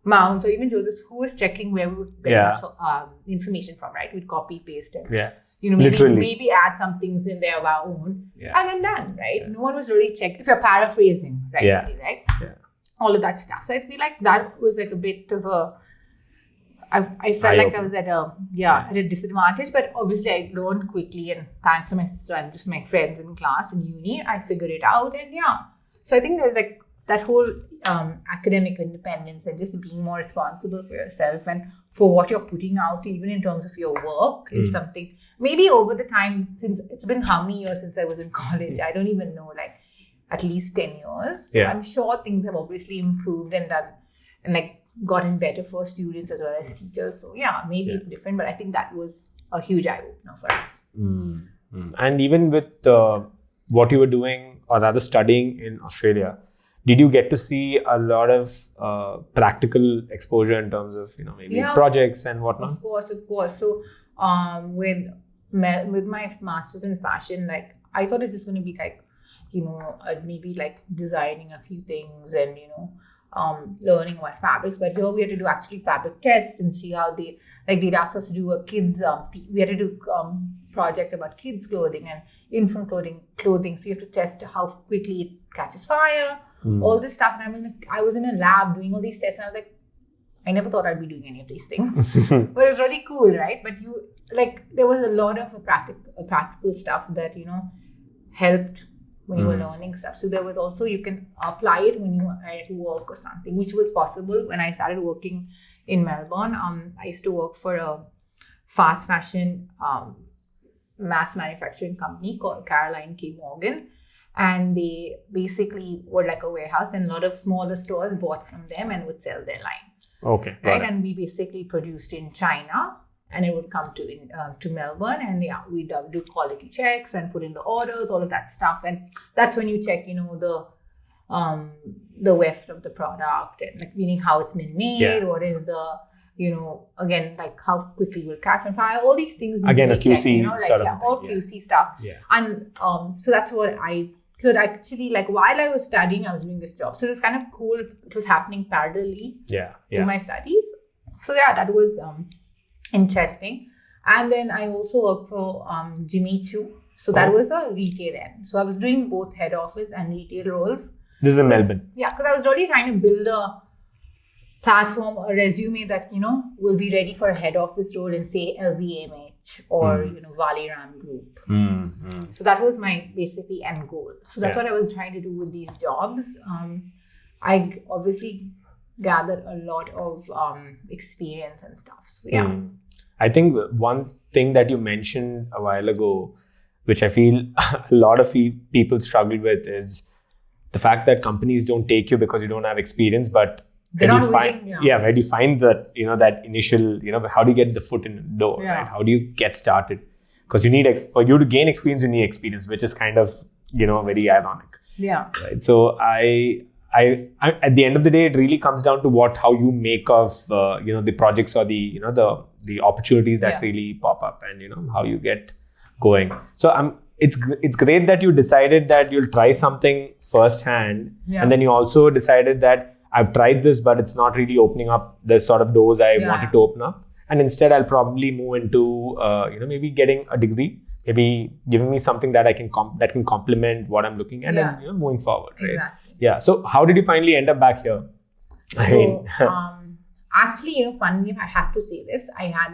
Maude or even Joseph's, who was checking where we would get information from, right? We'd copy, paste it. Yeah. Maybe add some things in there of our own and then done, right? No one was really checking. If you're paraphrasing, right? Yeah. Right? Yeah. All of that stuff. So I feel like that was like a bit of a, I felt like I was at a disadvantage, but obviously I learned quickly, and thanks to my sister and just my friends in class in uni, I figured it out, and so I think there's like that whole academic independence and just being more responsible for yourself and for what you're putting out, even in terms of your work, is something maybe over the time, since it's been how many years since I was in college, I don't even know, like at least 10 years. Yeah. I'm sure things have obviously improved and done and like gotten better for students as well as teachers. So maybe it's different, but I think that was a huge eye-opener for us. And even with what you were doing or rather studying in Australia, did you get to see a lot of practical exposure in terms of, maybe projects and whatnot? Of course. So with my master's in fashion, like I thought it was going to be like, maybe like designing a few things and, learning about fabrics, but here we had to do actually fabric tests and see how they'd ask us to do a kids we had to do project about kids clothing and infant clothing, so you have to test how quickly it catches fire, all this stuff. And I was in a lab doing all these tests, and I was like, I never thought I'd be doing any of these things. But it was really cool, right? But there was a lot of practical stuff that helped when you were learning stuff. So there was also, you can apply it when you are at work or something, which was possible when I started working in Melbourne. I used to work for a fast fashion mass manufacturing company called Caroline K. Morgan. And they basically were like a warehouse, and a lot of smaller stores bought from them and would sell their line. Okay. Right. And we basically produced in China, and it would come to Melbourne, and we'd do quality checks and put in the orders, all of that stuff. And that's when you check, the weft of the product, and like meaning how it's been made, what is the, again, like how quickly will catch on fire, all these things. Again, a QC sort of all thing, QC stuff. Yeah. And so that's what I could actually, like, while I was studying, I was doing this job. So it was kind of cool. It was happening parallelly to my studies. So that was interesting. And then I also worked for Jimmy Choo. So that was a retail end. So I was doing both head office and retail roles. This is in Melbourne. Yeah, because I was really trying to build a platform, a resume that, will be ready for a head office role in, say, LVMH or, Valley Ram Group. So that was my basically end goal. So that's what I was trying to do with these jobs. I obviously gathered a lot of experience and stuff. So I think one thing that you mentioned a while ago, which I feel a lot of people struggle with, is the fact that companies don't take you because you don't have experience, but where do you find that, that initial, how do you get the foot in the door, right? How do you get started? Because for you to gain experience, you need experience, which is kind of, very ironic. Yeah. Right? So I at the end of the day, it really comes down to how you make of the projects or the opportunities that really pop up, and how you get going. So it's great that you decided that you'll try something firsthand, and then you also decided that I've tried this, but it's not really opening up the sort of doors I wanted to open up, and instead I'll probably move into maybe getting a degree, maybe giving me something that can complement what I'm looking at, and moving forward, right? Exactly. Yeah. So how did you finally end up back here? Actually, funny enough, I have to say this. I had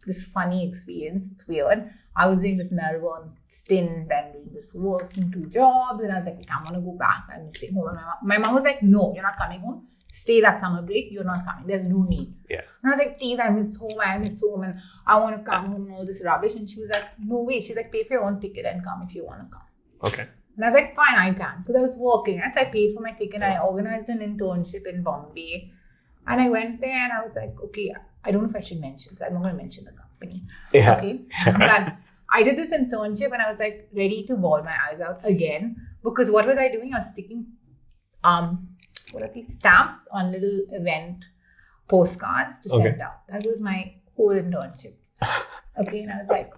this funny experience. It's weird. I was doing this Melbourne stint and doing this work in 2 jobs, and I was like, I want to go back. I'm staying home. And my mom was like, no, you're not coming home. Stay that summer break. You're not coming. There's no need. Yeah. And I was like, please, I miss home, and I want to come home and all this rubbish. And she was like, no way. She's like, pay for your own ticket and come if you want to come. Okay. And I was like, fine, I can. Because I was working. And so I paid for my ticket and I organized an internship in Bombay. And I went there and I was like, okay, I don't know if I should mention. So I'm not going to mention the company. Yeah. Okay. But I did this internship and I was like ready to bawl my eyes out again. Because what was I doing? I was sticking what are these stamps on little event postcards to send out. That was my whole internship. Okay. And I was like,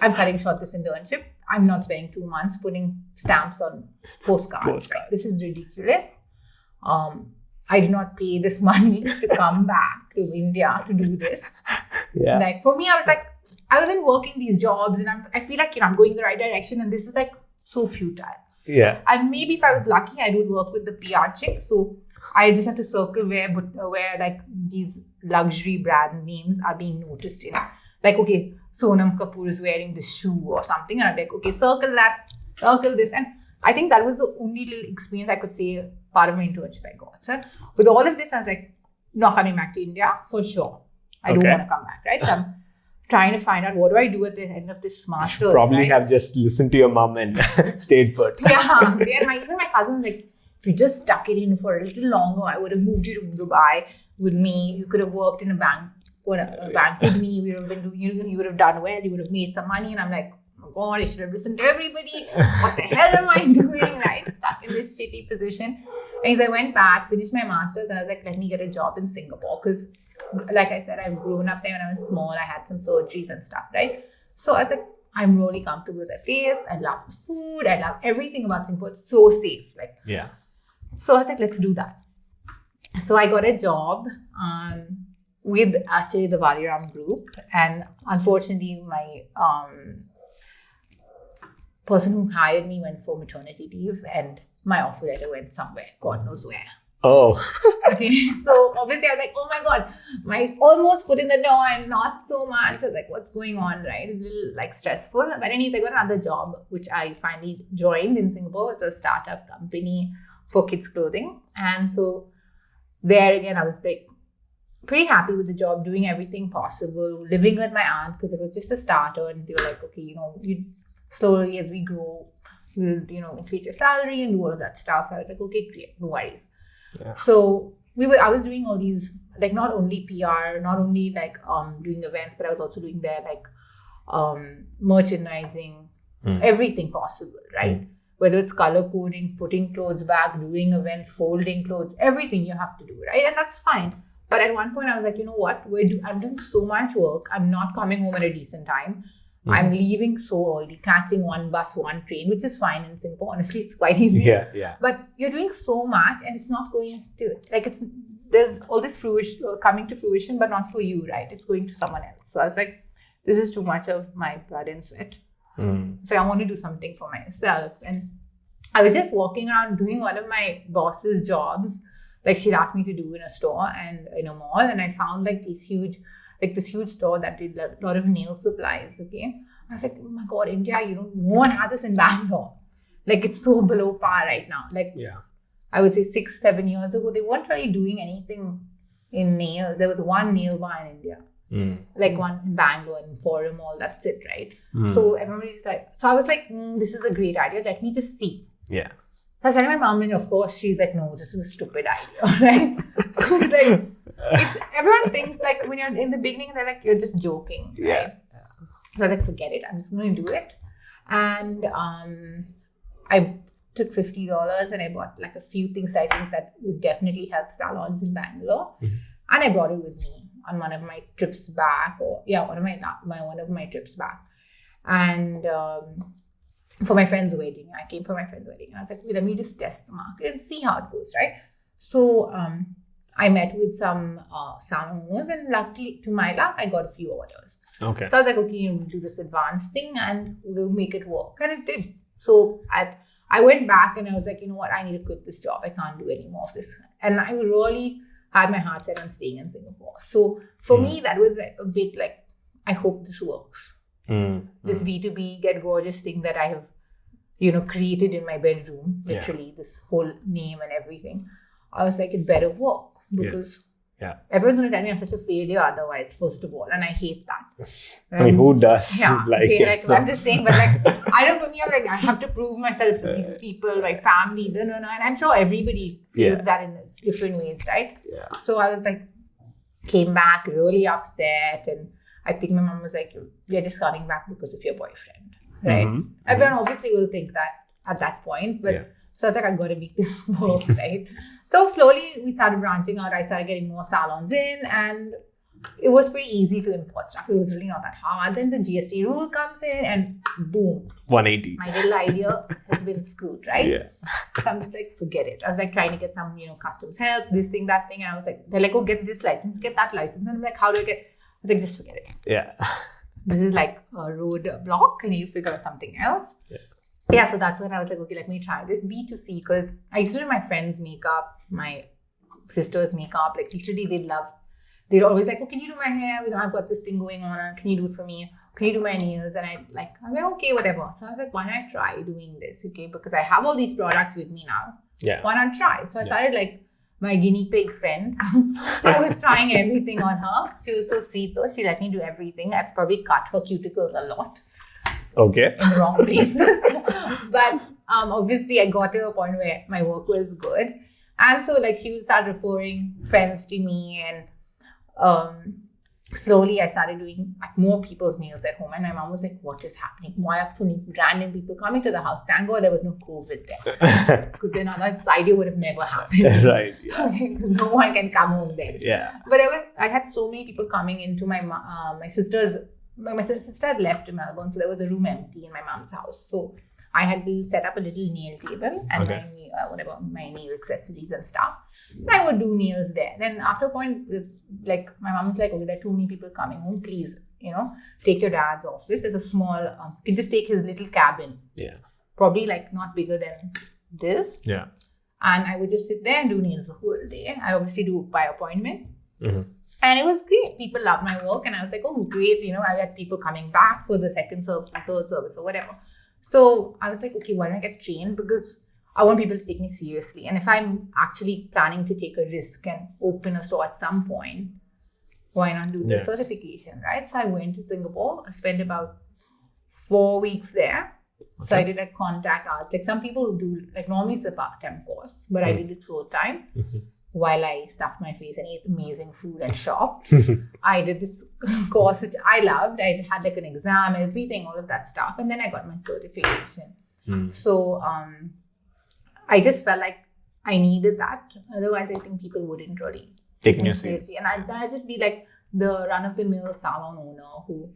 I'm cutting short this internship. I'm not spending 2 months putting stamps on postcards. Right? This is ridiculous. I did not pay this money to come back to India to do this. Yeah. Like for me, I was like, I've been working these jobs and I feel like I'm going in the right direction, and this is like so futile. Yeah. And maybe if I was lucky, I would work with the PR chick. So I just have to circle where like these luxury brand names are being noticed in. Like, okay, Sonam Kapoor is wearing this shoe or something. And I'm like, okay, circle that, circle this. And I think that was the only little experience I could say part of my internship I got. So with all of this, I was like, not coming back to India for sure. I don't want to come back, right? So I'm trying to find out what do I do at the end of this master's. Probably have just listened to your mom and stayed put. Yeah. Even my cousin was like, if you just stuck it in for a little longer, I would have moved you to Dubai with me. You could have worked in a bank with me. You would have done well. You would have made some money. And I'm like, oh God, I should have listened to everybody. What the hell am I doing? Right? Stuck in this shitty position. And so I went back, finished my master's, and I was like, let me get a job in Singapore. Because like I said, I've grown up there when I was small. I had some surgeries and stuff, right? So I was like, I'm really comfortable with the place. I love the food. I love everything about Singapore. It's so safe. Yeah. So I was like, let's do that. So I got a job with actually the Valiram group. And unfortunately, my person who hired me went for maternity leave and my offer letter went somewhere, God knows where. Oh. Okay, so obviously I was like, oh my God, my almost foot in the door and not so much. I was like, what's going on, right? It's a little like stressful. But anyways, I got another job, which I finally joined in Singapore. It's a startup company for kids clothing. And so there again, I was like pretty happy with the job, doing everything possible, living with my aunt because it was just a starter. And they were like, okay, you slowly as we grow, we'll, increase your salary and do all of that stuff. I was like, okay, great, no worries. Yeah. So I was doing all these, like not only PR, not only like doing events, but I was also doing their like merchandising, everything possible, right? Whether it's color coding, putting clothes back, doing events, folding clothes, everything you have to do, right? And that's fine. But at one point I was like, you know what? I'm doing so much work. I'm not coming home at a decent time. I'm leaving so early, catching one bus, one train, which is fine in Singapore. Honestly, it's quite easy. Yeah. But you're doing so much and it's not going to, like there's all this fruition coming to fruition, but not for you, right? It's going to someone else. So I was like, this is too much of my blood and sweat. So I want to do something for myself. And I was just walking around doing one of my boss's jobs, like she'd asked me to do in a store and in a mall. And I found this huge store that did a lot of nail supplies, okay? I was like, oh my God, India, no one has this in Bangalore. Like, it's so below par right now. I would say 6-7 years ago, they weren't really doing anything in nails. There was one nail bar in India. Like one in Bangalore, in Forum Mall, that's it, right? So everybody's like, so I was like, this is a great idea. Let me just see. Yeah. So I said to my mom, and of course, she's like, no, this is a stupid idea, right? So it's like, everyone thinks like when you're in the beginning, they're like, you're just joking, right? Yeah. So I was like, forget it. I'm just going to do it. And I took $50 and I bought like a few things I think that would definitely help salons in Bangalore. And I brought it with me on one of my trips back, one of my trips back. And for my friend's wedding, I came for my friend's wedding, and I was like, let me just test the market and see how it goes, right? So I met with some salon owners, and luckily, to my luck, I got a few orders. Okay. So I was like, okay, we'll do this advanced thing and we'll make it work. And it did. So I went back and I was like, you know what, I need to quit this job. I can't do any more of this. And I really had my heart set on staying in Singapore. So for me, that was like a bit like, I hope this works. This B2B Get Gorgeous thing that I have, created in my bedroom, literally, this whole name and everything. I was like, it better work because everyone's going to tell me I'm such a failure otherwise, first of all. And I hate that. I mean, who does? I'm just saying, but I know for me, I'm like, I have to prove myself to these people, my family, and I'm sure everybody feels that in different ways, right? Yeah. So I was like, came back really upset, and I think my mom was like, "We're just coming back because of your boyfriend," right? Everyone obviously will think that at that point, but so I was like, I got to make this work, right? So slowly we started branching out. I started getting more salons in, and it was pretty easy to import stuff. It was really not that hard. Then the GST rule comes in, and boom, 180. My little idea has been screwed, right? Yeah. So I'm just like, forget it. I was like trying to get some, customs help, this thing, that thing. And I was like, they're like, oh, get this license, get that license. And I'm like, how do I get? I was like, just forget it. Yeah. This is like a road block. I need to figure out something else. Yeah, so that's when I was like, okay, let me try this B2C, because I used to do my friends' makeup, my sister's makeup. Like, literally, they'd always like, oh, can you do my hair? I've got this thing going on. Can you do it for me? Can you do my nails? And I'm like, okay, whatever. So I was like, why not try doing this? Okay, because I have all these products with me now. Yeah. Why not try? So I started like my guinea pig friend. I was trying everything on her. She was so sweet though. She let me do everything. I probably cut her cuticles a lot. Okay. In the wrong places. But obviously I got to a point where my work was good. And so like she would start referring friends to me, and slowly I started doing like more people's nails at home. And my mom was like, what is happening? Why are so many random people coming to the house? Thank God there was no COVID there. Because then this idea would have never happened. Right. Yeah. Because no one can come home then. Yeah. But I had so many people coming into my sister's. My sister had left to Melbourne, so there was a room empty in my mom's house. So I had to set up a little nail table and my nail accessories and stuff. So I would do nails there. Then after a point, like my mom was like, okay, there are too many people coming home. Please, take your dad's office. There's a small, you can just take his little cabin. Yeah. Probably like not bigger than this. Yeah. And I would just sit there and do nails the whole day. I obviously do by appointment. And it was great. People loved my work. And I was like, oh, great. I had people coming back for the second service, the third service or whatever. So I was like, okay, why don't I get trained? Because I want people to take me seriously. And if I'm actually planning to take a risk and open a store at some point, why not do the certification, right? So I went to Singapore. I spent about 4 weeks there. Okay. So I did contact arts. Like some people do, like normally it's a part-time course, but I did it full-time. While I stuffed my face and ate amazing food and shopped. I did this course which I loved. I had like an exam, everything, all of that stuff. And then I got my certification. So I just felt like I needed that. Otherwise, I think people wouldn't really take me seriously. And I'd just be like the run-of-the-mill salon owner who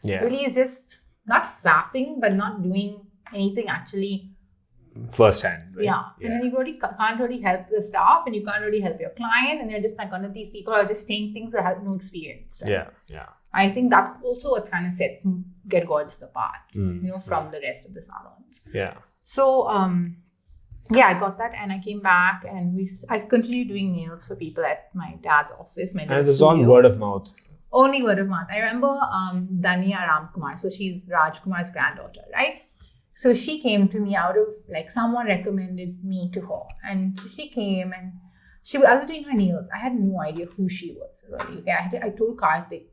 really is just not faffing, but not doing anything actually first hand, right? Yeah. And then you really can't really help the staff, and you can't really help your client, and you're just like one of these people who are just saying things that have no experience. Right? Yeah. I think that's also what kind of sets Get Gorgeous apart, from the rest of the salons. Yeah. So, I got that, and I came back, and I continued doing nails for people at my dad's office. And it's all word of mouth. Only word of mouth. I remember Dania Ramkumar. So she's Raj Kumar's granddaughter, right? So she came to me out of, like, someone recommended me to her. And so she came and I was doing her nails. I had no idea who she was, really. Okay? I told Karthik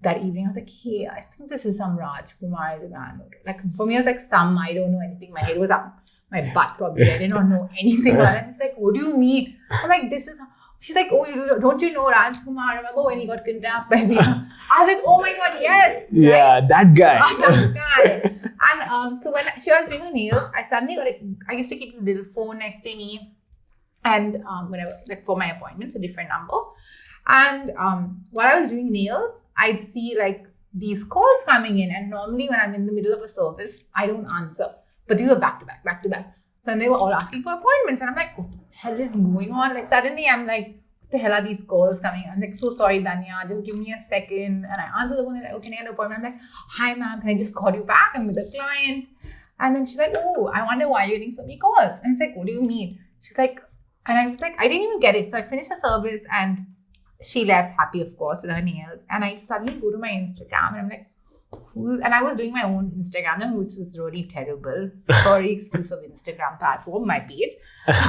that evening, I was like, hey, I think this is some Raj Kumar's granddaughter. Like, for me, I was like, I don't know anything. My head was up my butt, probably. I did not know anything about it. It's like, what do you mean? I'm like, this is, She's like, oh, don't you know Raj Kumar? Remember when he got kidnapped by Veena? I was like, oh my God, yes. Yeah, right? that guy. That guy. And so when she was doing her nails, I suddenly I used to keep this little phone next to me. And whenever, like for my appointments, a different number. And while I was doing nails, I'd see like these calls coming in. And normally when I'm in the middle of a service, I don't answer. But these were back to back. So they were all asking for appointments. And I'm like, what the hell is going on? Like suddenly I'm like, what the hell are these calls coming? I'm like, so sorry, Danya, just give me a second. And I answer the phone and like, oh, can I get an appointment? I'm like, hi ma'am, can I just call you back? I'm with a client. And then she's like, oh, I wonder why you're getting so many calls. And it's like, what do you mean? She's like, and I was like, I didn't even get it. So I finished the service and she left happy, of course, with her nails. And I suddenly go to my Instagram and I'm like, and I was doing my own Instagram, which was really terrible. Sorry, exclusive Instagram platform, my page.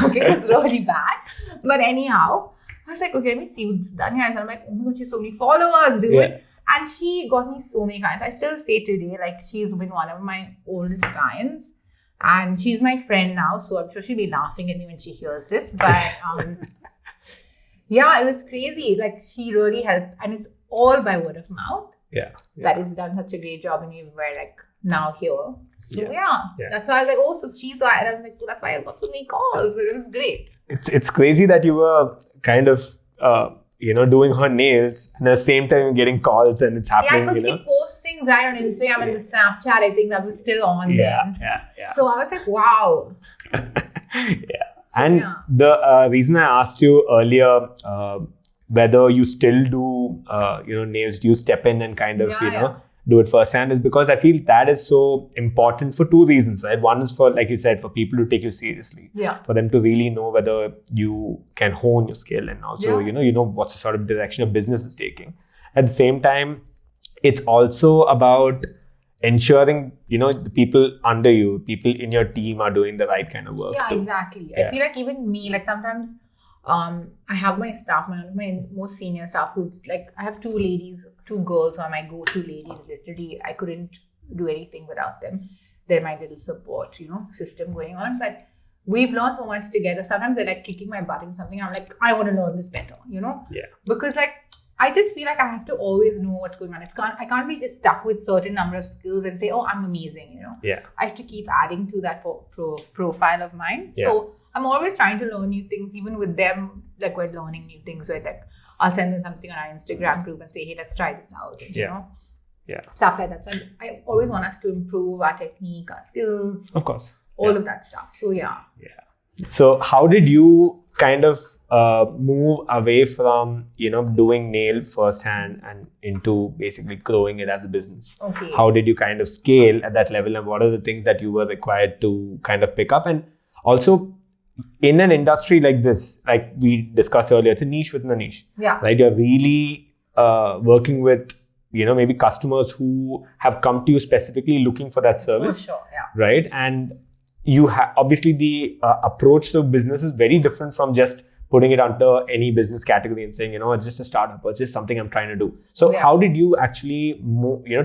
Okay, it was really bad. But anyhow, I was like, okay, let me see what's done here. And I'm like, oh my God, she's so many followers, dude. Yeah. And she got me so many clients. I still say today, like, she's been one of my oldest clients. And she's my friend now, so I'm sure she'll be laughing at me when she hears this. But yeah, it was crazy. Like, she really helped. And it's all by word of mouth. Yeah. That has done such a great job, and we're like now here. So yeah. That's why I was like, oh, so she's why. And I was like, oh, that's why I got so many calls. It was great. It's crazy that you were kind of doing her nails and at the same time getting calls and it's happening. Yeah, because she posts things right on Instagram and the Snapchat. I think that was still on then. Yeah. So I was like, wow. Yeah. And the reason I asked you earlier whether you still do nails, do you step in and kind of do it firsthand, is because I feel that is so important for two reasons, right? One is for, like you said, for people to take you seriously, for them to really know whether you can hone your skill, and also you know what's the sort of direction a business is taking. At the same time, it's also about ensuring the people under you, people in your team, are doing the right kind of work. Yeah, exactly. I feel like even me, like sometimes I have my staff, my most senior staff, who's like, I have two girls who are my go-to ladies. Literally, I couldn't do anything without them. They're my little support, system going on. But we've learned so much together. Sometimes they're like kicking my butt in something. I'm like, I want to learn this better, Yeah. Because like, I just feel like I have to always know what's going on. I can't be just stuck with certain number of skills and say, oh, I'm amazing, Yeah. I have to keep adding to that profile of mine. Yeah. So I'm always trying to learn new things, even with them. Like, we're learning new things where like I'll send them something on our Instagram group and say, hey, let's try this out. And, stuff like that. So I always want us to improve our technique, our skills. Of course. All of that stuff. So yeah. So how did you kind of move away from, doing nail firsthand and into basically growing it as a business? Okay. How did you kind of scale at that level, and what are the things that you were required to kind of pick up? And also, in an industry like this, like we discussed earlier, it's a niche within a niche. Yeah. Right? You're really working with, maybe customers who have come to you specifically looking for that service. For sure, yeah. Right? And you have, obviously the approach to business is very different from just putting it under any business category and saying, it's just a startup, or it's just something I'm trying to do. So how did you actually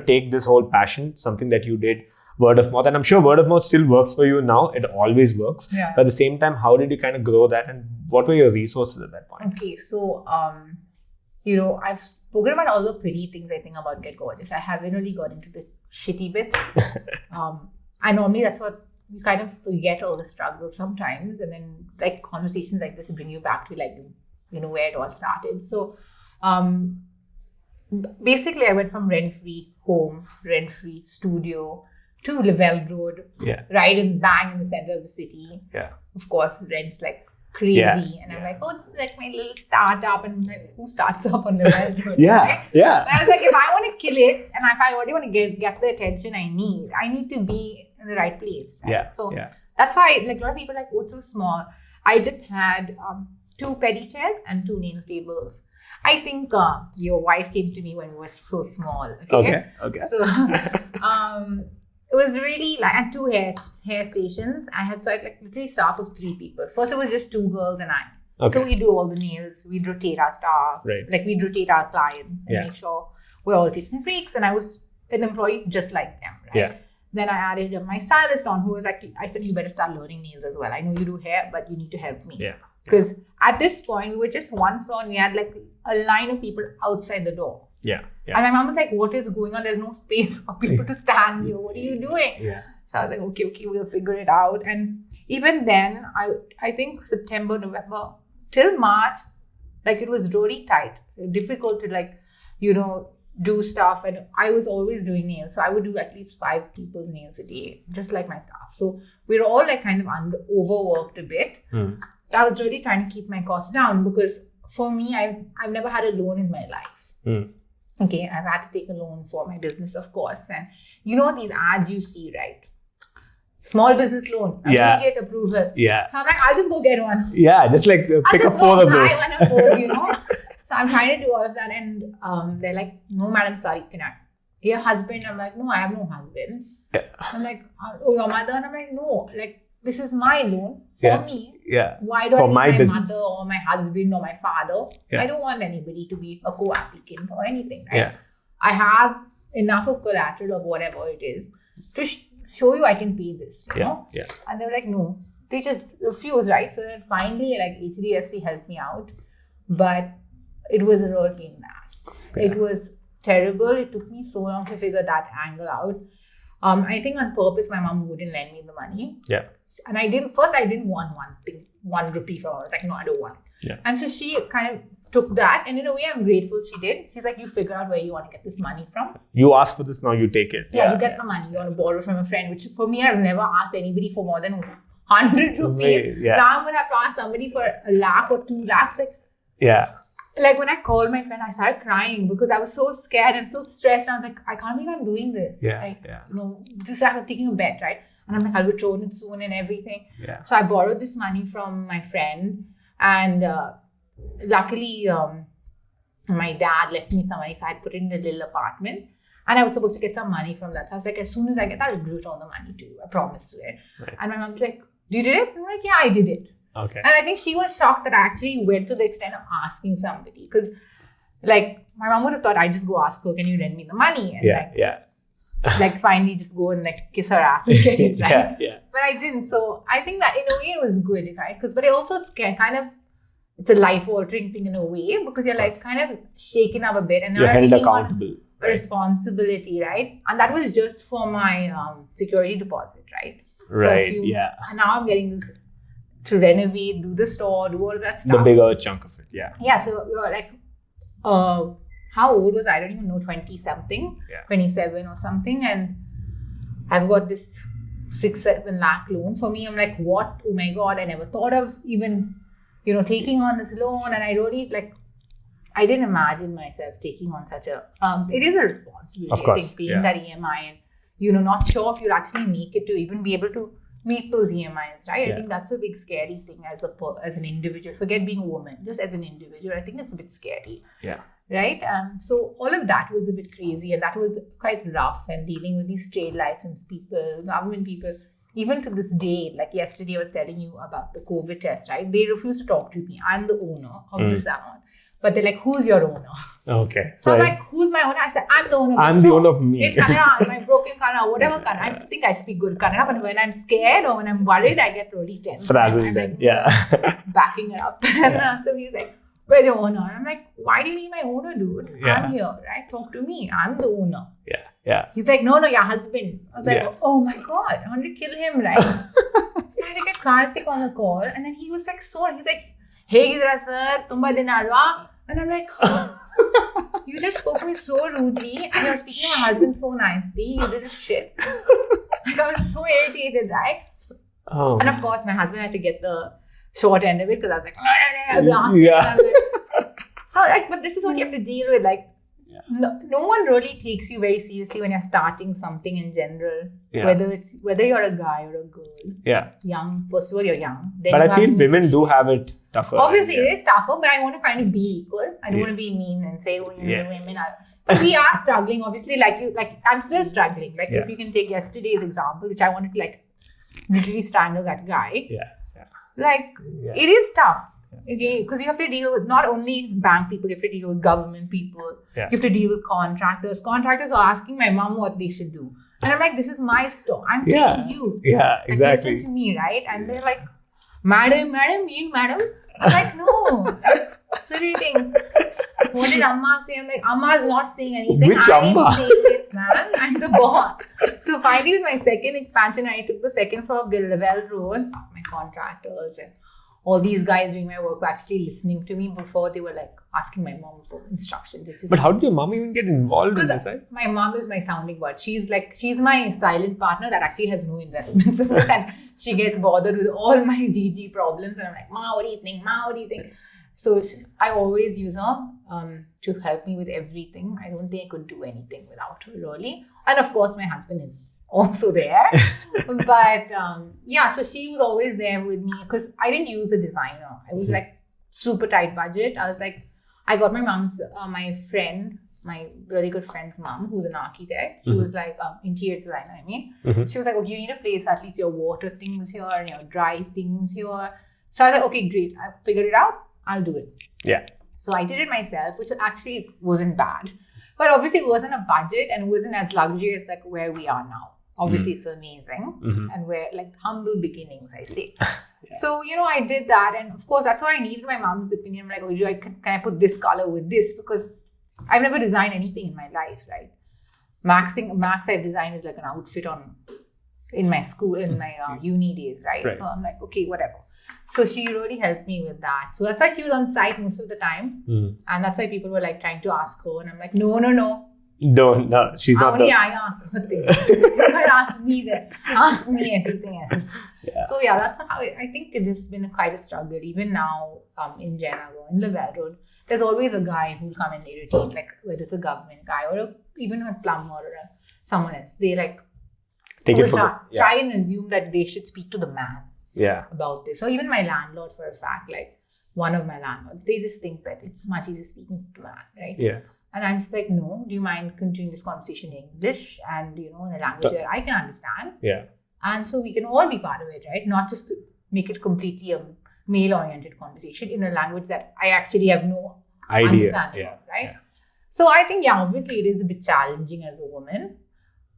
take this whole passion, something that you did, word of mouth? And I'm sure word of mouth still works for you now. It always works. Yeah. But at the same time, how did you kind of grow that, and what were your resources at that point? Okay, so I've spoken about all the pretty things I think about Get Gorgeous. I haven't really got into the shitty bits. And normally that's what you kind of forget, all the struggles sometimes, and then like conversations like this bring you back to like where it all started. So basically I went from rent-free home, rent-free studio to Lavelle Road, right in bang in the center of the city. Yeah. Of course, rent's like crazy, and I'm like, oh, this is like my little startup, and I'm like, who starts up on Lavelle Road? Yeah. But I was like, if I want to kill it, and if I really want to get the attention I need to be in the right place. Right? Yeah. So that's why like a lot of people are like, oh, it's so small. I just had 2 petty chairs and 2 nail tables. I think your wife came to me when it was so small. Okay. So it was really like, and 2 hair stations. I had like literally staff of 3 people. First it was just 2 girls and I. Okay. So we do all the nails. We'd rotate our staff. Right. Like we'd rotate our clients and make sure we're all taking breaks. And I was an employee just like them. Right? Yeah. Then I added my stylist on, who was like, I said, you better start learning nails as well. I know you do hair, but you need to help me. Yeah. Because at this point, we were just one floor and we had like a line of people outside the door. Yeah. And my mom was like, what is going on? There's no space for people to stand here. What are you doing? Yeah. So I was like, okay, we'll figure it out. And even then, I think September, November, till March, like it was really tight, difficult to like, do stuff. And I was always doing nails. So I would do at least 5 people's nails a day, just like my staff. So we were all like kind of overworked a bit. I was really trying to keep my costs down because for me, I've never had a loan in my life. Okay, I've had to take a loan for my business, of course. And these ads you see, right? Small business loan, immediate approval. Yeah. So I'm like, I'll just go get one. Yeah, just like pick up 4 of those. Buy one of those, So I'm trying to do all of that. And they're like, no, madam, sorry, cannot. Your husband? I'm like, no, I have no husband. Yeah. I'm like, oh, your mother? And I'm like, no, like, this is my loan for me. Yeah. Why do for I need my business. mother or my husband or my father? Yeah. I don't want anybody to be a co-applicant or anything, right? Yeah. I have enough of collateral or whatever it is to show you I can pay this, you know? Yeah. And they were like, no. They just refused, right? So then finally, like, HDFC helped me out. But it was a real pain in the ass. Yeah. It was terrible. It took me so long to figure that angle out. I think on purpose, my mom wouldn't lend me the money. Yeah. And I didn't want 1 rupee from her. I was like, no, I don't want it. Yeah. And so she kind of took that. And in a way, I'm grateful she did. She's like, you figure out where you want to get this money from. You asked for this, now you take it. Yeah, you get the money. You want to borrow from a friend, which for me, I've never asked anybody for more than 100 rupees. Yeah. Now I'm going to have to ask somebody for 1 lakh or 2 lakhs. Like when I called my friend, I started crying because I was so scared and so stressed. And I was like, I can't believe I'm doing this. This is like taking a bet, right? And I'm like, I'll be thrown it soon and everything. Yeah. So I borrowed this money from my friend. And luckily, my dad left me some money. So I put it in a little apartment. And I was supposed to get some money from that. So I was like, as soon as I get that, I'll return the money to you. I promise to it. Right. And my mom's like, you did it? I'm like, yeah, I did it. Okay. And I think she was shocked that I actually went to the extent of asking somebody. Because, like, my mom would have thought I'd just go ask her, can you lend me the money? And like finally just go and like kiss her ass and get it, right? But I didn't. So I think that in a way it was good, right? But it also kind of, it's a life-altering thing in a way because you're like kind of shaken up a bit. And you're held accountable. Responsibility, right? And that was just for my security deposit, right? Right, so and now I'm getting this to renovate, do the store, do all of that stuff. The bigger chunk of it, Yeah, so you're like, how old was I? I don't even know, 20-something, 27 or something. And I've got this 6-7 lakh loan. For me, I'm like, what? Oh my God, I never thought of even, taking on this loan. And I really, I didn't imagine myself taking on such a, it is a responsibility. Of course, I think, paying that EMI and, not sure if you'll actually make it to even be able to meet those EMIs, right? I think that's a big scary thing as an individual. Forget being a woman, just as an individual. I think it's a bit scary. Yeah. Right? So all of that was a bit crazy and that was quite rough and dealing with these trade license people, government people. Even to this day, like yesterday I was telling you about the COVID test, right? They refuse to talk to me. I'm the owner of the salon. But they're like, who's your owner? Okay. So I'm like, who's my owner? I said, I'm the owner of I'm the one of me. In Kannada, my broken Kannada, whatever Kannada. I think I speak good Kannada, but when I'm scared or when I'm worried, I get really tense. Frazzled then, backing it up. And so he's like, where's your owner? And I'm like, why do you need my owner, dude? I'm here, right? Talk to me. I'm the owner. Yeah. He's like, no, your husband. I was like, oh my God, I want to kill him, right? So I had to get Karthik on the call. And then he was like, he's like, hey, Gidra sir, tumba din alwa. And I'm like, you just spoke to me so rudely and you're speaking to my husband so nicely. You did a shit. Like, I was so irritated, right? Oh. And of course, my husband had to get the short end of it because I was like, So, but this is what you have to deal with. Like, no one really takes you very seriously when you're starting something in general. Whether you're a guy or a girl. Young. First of all, you're young. Then but I feel women do have it tougher. Obviously, it is tougher, but I want to kind of be equal. I don't want to be mean and say, oh, women are. But we are struggling. Obviously, I'm still struggling. If you can take yesterday's example, which I wanted to literally strangle that guy. It is tough. Okay, because you have to deal with not only bank people, you have to deal with government people. You have to deal with contractors. Contractors are asking my mom what they should do. And I'm like, this is my store. I'm paying you. Yeah, exactly. Listen to me, right? And they're like, madam. I'm like, no, it's irritating. What did Amma say? I'm like, Amma's not saying anything. Which Amma? I'm saying it, man. I'm the boss. So finally, with my second expansion, I took the second floor of Gildevel Road. My contractors and all these guys doing my work were actually listening to me before they were like asking my mom for instructions. But how did your mom even get involved in this? My mom is my sounding board. She's my silent partner that actually has no investments in it, and she gets bothered with all my DG problems. And I'm like, Ma, what do you think? Ma, what do you think? So I always use her to help me with everything. I don't think I could do anything without her, really. And of course, my husband is also there. But so she was always there with me because I didn't use a designer. I was like super tight budget. I was like, I got my mom's, my really good friend's mom, who's an architect. She was like, interior designer, I mean. She was like, okay, you need a place, at least your water things here and your dry things here. So I was like, okay, great. I figured it out. I'll do it. Yeah. So I did it myself, which actually wasn't bad. But obviously it wasn't a budget and it wasn't as luxurious like where we are now. Obviously it's amazing. And we're like humble beginnings, I say. So, I did that. And of course, that's why I needed my mom's opinion. I'm like, can I put this color with this? Because I've never designed anything in my life, right? Max I've designed is like an outfit in my school, in my uni days, right? So I'm like, okay, whatever. So she really helped me with that. So that's why she was on site most of the time. And that's why people were like trying to ask her. And I'm like, no. No, she's not. Only I ask her things. You can't ask me that. Ask me everything else. So that's how I think it has been quite a struggle. Even now in Janago, in Lavelle Road, there's always a guy who'll come and irritate, like whether it's a government guy or even a plumber or someone else. They like try and assume that they should speak to the man. About this. So even my landlord, for a fact, like one of my landlords, they just think that it's much easier speaking to man, right? And I'm just like, no, do you mind continuing this conversation in English and, in a language that I can understand? And so we can all be part of it, right? Not just to make it completely a male-oriented conversation in a language that I actually have no understanding of, right? So I think, obviously it is a bit challenging as a woman.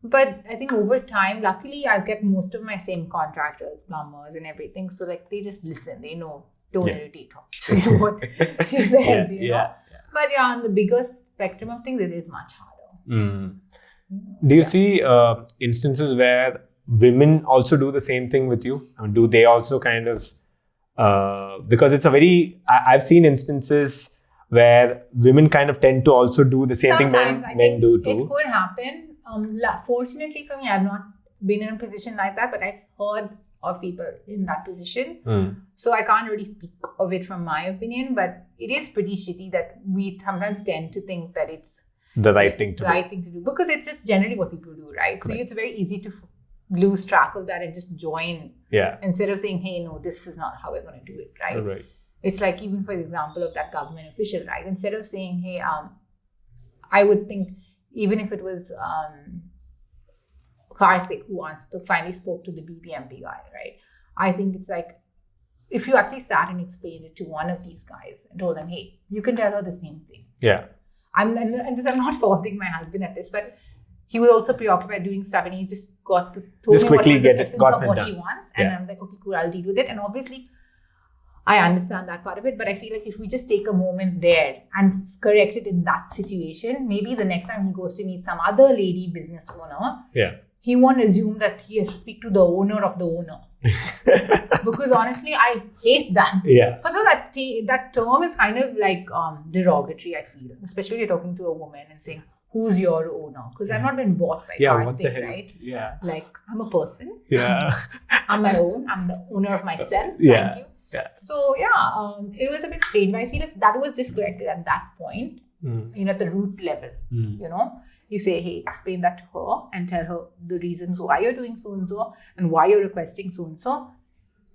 But I think over time, luckily, I've kept most of my same contractors, plumbers and everything. So like they just listen. They know, don't irritate her. Just do what she says, you know. But on the bigger spectrum of things, it is much harder. Do you see instances where women also do the same thing with you? I mean, do they also kind of, because it's I've seen instances where women kind of tend to also do the same thing men do too. It could happen. Fortunately for me, I've not been in a position like that, but I've heard of people in that position. So I can't really speak of it from my opinion, but it is pretty shitty that we sometimes tend to think that it's the right thing to do because it's just generally what people do, right? So it's very easy to lose track of that and just join instead of saying, hey, no, this is not how we're going to do it, right? It's like even for example of that government official, right? Instead of saying, hey, I would think even if it was Karthik who finally spoke to the BBMP guy, right? I think it's like, if you actually sat and explained it to one of these guys and told them, hey, you can tell her the same thing. I'm not faulting my husband at this, but he was also preoccupied doing stuff and he just told me what was the essence of what he wants. And I'm like, okay, cool, I'll deal with it. And obviously, I understand that part of it, but I feel like if we just take a moment there and correct it in that situation, maybe the next time he goes to meet some other lady business owner, he won't assume that he has to speak to the owner of the owner. Because honestly, I hate that. First of all, that term is kind of like derogatory, I feel. Especially if you're talking to a woman and saying, who's your owner? Because I've not been bought by Karthik, right? Like, I'm a person. I'm my own. I'm the owner of myself. Thank you. So it was a bit strange, but I feel if that was just corrected at that point, at the root level, you say, hey, explain that to her and tell her the reasons why you're doing so and so and why you're requesting so and so.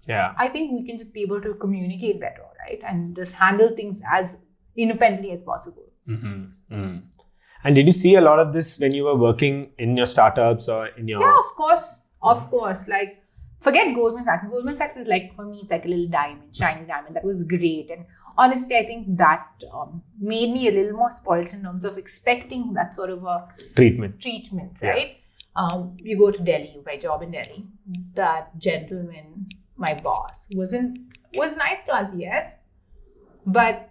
I think we can just be able to communicate better, right? And just handle things as independently as possible. And did you see a lot of this when you were working in your startups or in your... Yeah, of course. Like, forget Goldman Sachs. Goldman Sachs is like, for me, it's like a little diamond, shiny diamond. That was great. And honestly, I think that made me a little more spoiled in terms of expecting that sort of a treatment, right? You go to Delhi, you buy a job in Delhi. That gentleman, my boss, was nice to us, yes. But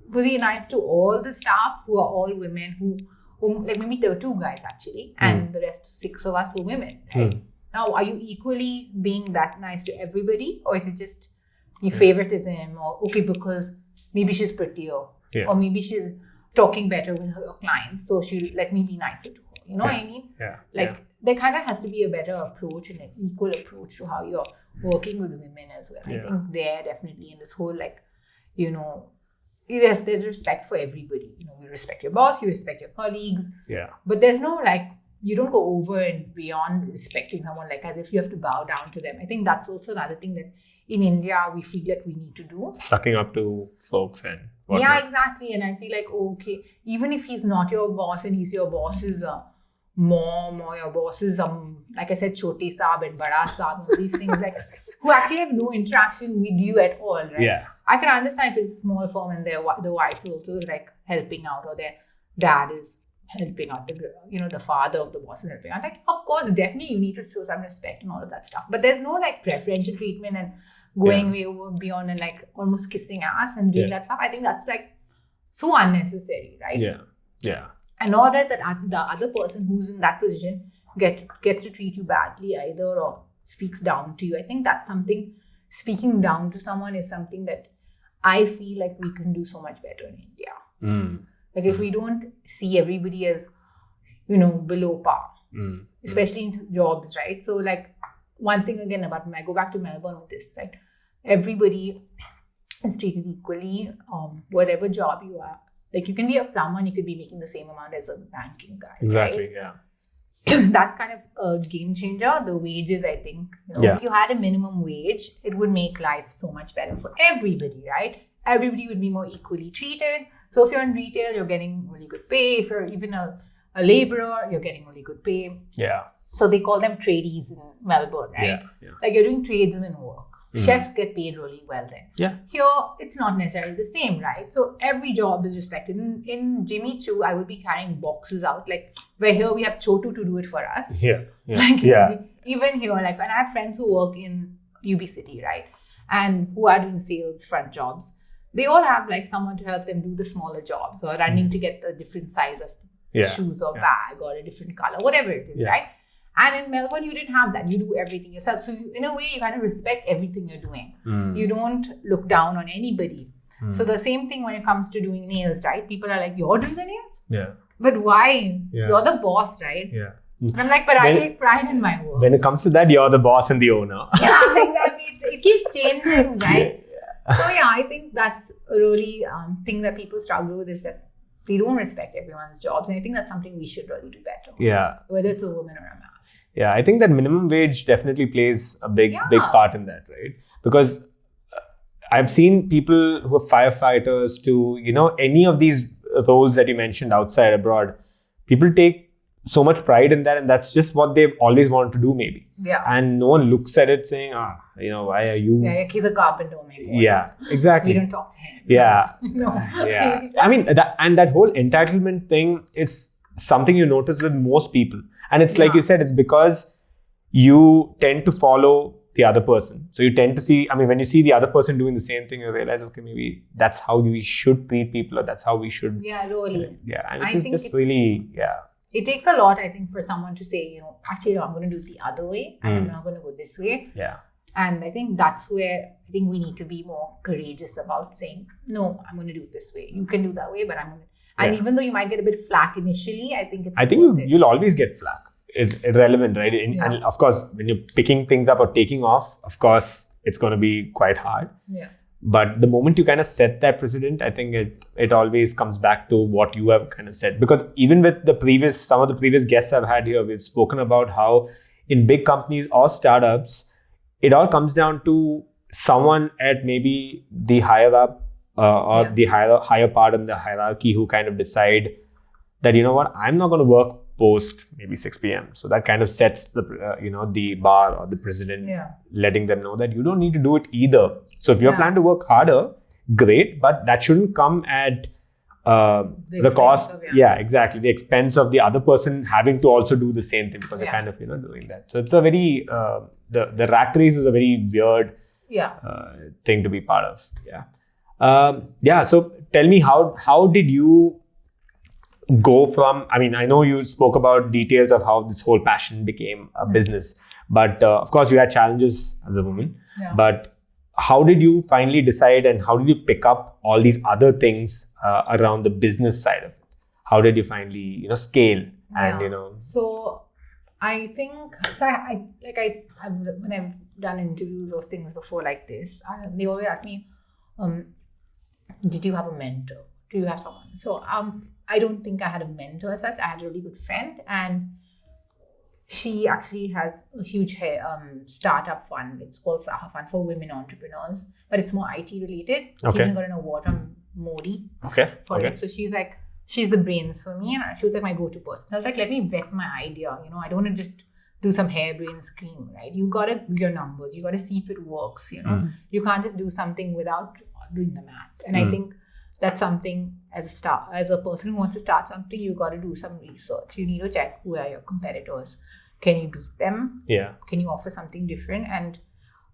was he nice to all the staff who are all women who like maybe there were 2 guys actually, and the rest 6 of us were women, right? Now, are you equally being that nice to everybody, or is it just your favoritism, or okay, because maybe she's prettier, or maybe she's talking better with her clients, so she'll let me be nicer to her. You know what I mean? There kind of has to be a better approach and an equal approach to how you're working with women as well. I think they're definitely in this whole yes, there's respect for everybody. You respect your boss, you respect your colleagues. But there's no you don't go over and beyond respecting someone as if you have to bow down to them. I think that's also another thing that in India we feel like we need to do. Sucking up to folks and whatnot. Yeah, exactly. And I feel like, okay, even if he's not your boss and he's your boss's mom or your boss's, like I said, chote saab and bada saab, all these things who actually have no interaction with you at all, right? Yeah. I can understand if it's a small firm and the wife is also helping out, or their dad is helping out, the father of the boss is helping out. Of course, definitely you need to show some respect and all of that stuff. But there's no preferential treatment and going way over beyond and almost kissing ass and doing that stuff. I think that's so unnecessary, right? Yeah. And nor does the other person who's in that position gets to treat you badly either, or speaks down to you. I think that's something, speaking down to someone is something that I feel like we can do so much better in India. If we don't see everybody as, below par, especially in jobs, right? So one thing again I go back to Melbourne with this, right? Everybody is treated equally, whatever job you are. You can be a plumber and you could be making the same amount as a banking guy. Exactly, right? That's kind of a game changer. The wages, I think. If you had a minimum wage, it would make life so much better for everybody, right? Everybody would be more equally treated. So if you're in retail, you're getting really good pay. If you're even a laborer, you're getting really good pay. Yeah. So they call them tradies in Melbourne, right? You're doing tradesman work. Chefs get paid really well then. Yeah. Here, it's not necessarily the same, right? So every job is respected. In Jimmy Choo, I would be carrying boxes out. Where here we have Chotu to do it for us. Yeah. Even here, and I have friends who work in UB City, right? And who are doing sales front jobs. They all have someone to help them do the smaller jobs, or running to get the different size of shoes or bag or a different color, whatever it is, right? And in Melbourne, you didn't have that. You do everything yourself. So in a way, you kind of respect everything you're doing. You don't look down on anybody. So the same thing when it comes to doing nails, right? People are like, you're doing the nails? Yeah. But why? Yeah. You're the boss, right? Yeah. And I'm but I take pride in my work. When it comes to that, you're the boss and the owner. Yeah, exactly. It keeps changing, right? So I think that's a really thing that people struggle with, is that we don't respect everyone's jobs. And I think that's something we should really do better. Yeah. Whether it's a woman or a man. Yeah, I think that minimum wage definitely plays a big part in that, right? Because I've seen people who are firefighters to, any of these roles that you mentioned outside, abroad, people take so much pride in that, and that's just what they've always wanted to do, maybe. Yeah. And no one looks at it saying, why are you... Yeah, he's a carpenter. Maybe. Yeah, exactly. We don't talk to him. Yeah. No. Yeah. I mean, that whole entitlement thing is something you notice with most people. And it's like you said, it's because you tend to follow the other person. So you tend to see, when you see the other person doing the same thing, you realize, okay, maybe that's how we should treat people, or that's how we should... Yeah, really. And it's just really, It takes a lot, I think, for someone to say, actually, I'm going to do it the other way, and I'm not going to go this way. Yeah. And I think that's where I think we need to be more courageous about saying, no, I'm going to do it this way. You can do that way, but I'm going to... And even though you might get a bit of flack initially, I think you'll always get flack. It's irrelevant, right? And of course, when you're picking things up or taking off, of course, it's going to be quite hard. Yeah. But the moment you kind of set that precedent, I think it always comes back to what you have kind of said. Because even with some of the previous guests I've had here, we've spoken about how in big companies or startups, it all comes down to someone at maybe the higher up the higher part in the hierarchy who kind of decide that, I'm not going to work post maybe 6 p.m. So that kind of sets the, the bar or the president, letting them know that you don't need to do it either. So if you're planning to work harder, great, but that shouldn't come at the cost. Exactly. The expense of the other person having to also do the same thing, because they're kind of, doing that. So it's a very, the rat race is a very weird thing to be part of. Yeah. So tell me, how did you go from, I mean, I know you spoke about details of how this whole passion became a business, but of course you had challenges as a woman, but how did you finally decide and how did you pick up all these other things around the business side of it? How did you finally, scale and, So I think, when I've done interviews or things before like this, they always ask me, did you have a mentor? Do you have someone? So I don't think I had a mentor as such. I had a really good friend, and she actually has a huge startup fund. It's called Saha Fund for women entrepreneurs, but it's more IT related. She even got an award from Maude for it. So she's the brains for me, and she was like my go-to person. I was like, let me vet my idea. I don't want to just do some harebrained scream, right? You got to do your numbers. You got to see if it works. You can't just do something without doing the math. And I think that's something as a person who wants to start something, you got to do some research. You need to check who are your competitors. Can you beat them? Yeah. Can you offer something different? And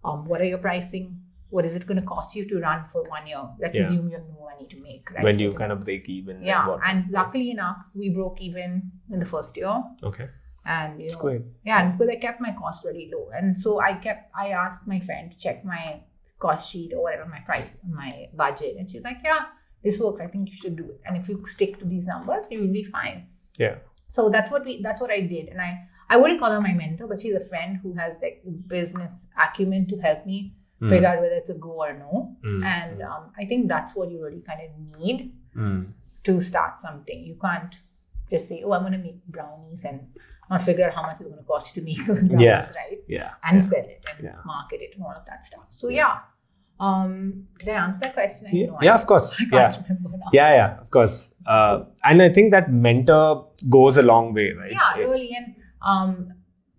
what are your pricing? What is it going to cost you to run for 1 year? Let's assume you have no money to make, right? When do you kind of break even? Yeah. And luckily enough, we broke even in the first year. Okay. And That's great. Yeah, and because I kept my cost really low. And so I asked my friend to check my cost sheet or whatever, my price, my budget. And she's like, yeah, this works. I think you should do it. And if you stick to these numbers, you will be fine. Yeah. So that's what I did. And I wouldn't call her my mentor, but she's a friend who has like the business acumen to help me figure out whether it's a go or no. And I think that's what you really kind of need to start something. You can't just say, oh, I'm going to make brownies and not figure out how much it's going to cost you to make those brownies, right? Yeah. And sell it and market it and all of that stuff. So did I answer that question? Yeah, of course. I can't remember now. Yeah, of course. And I think that mentor goes a long way, right? Yeah, really. And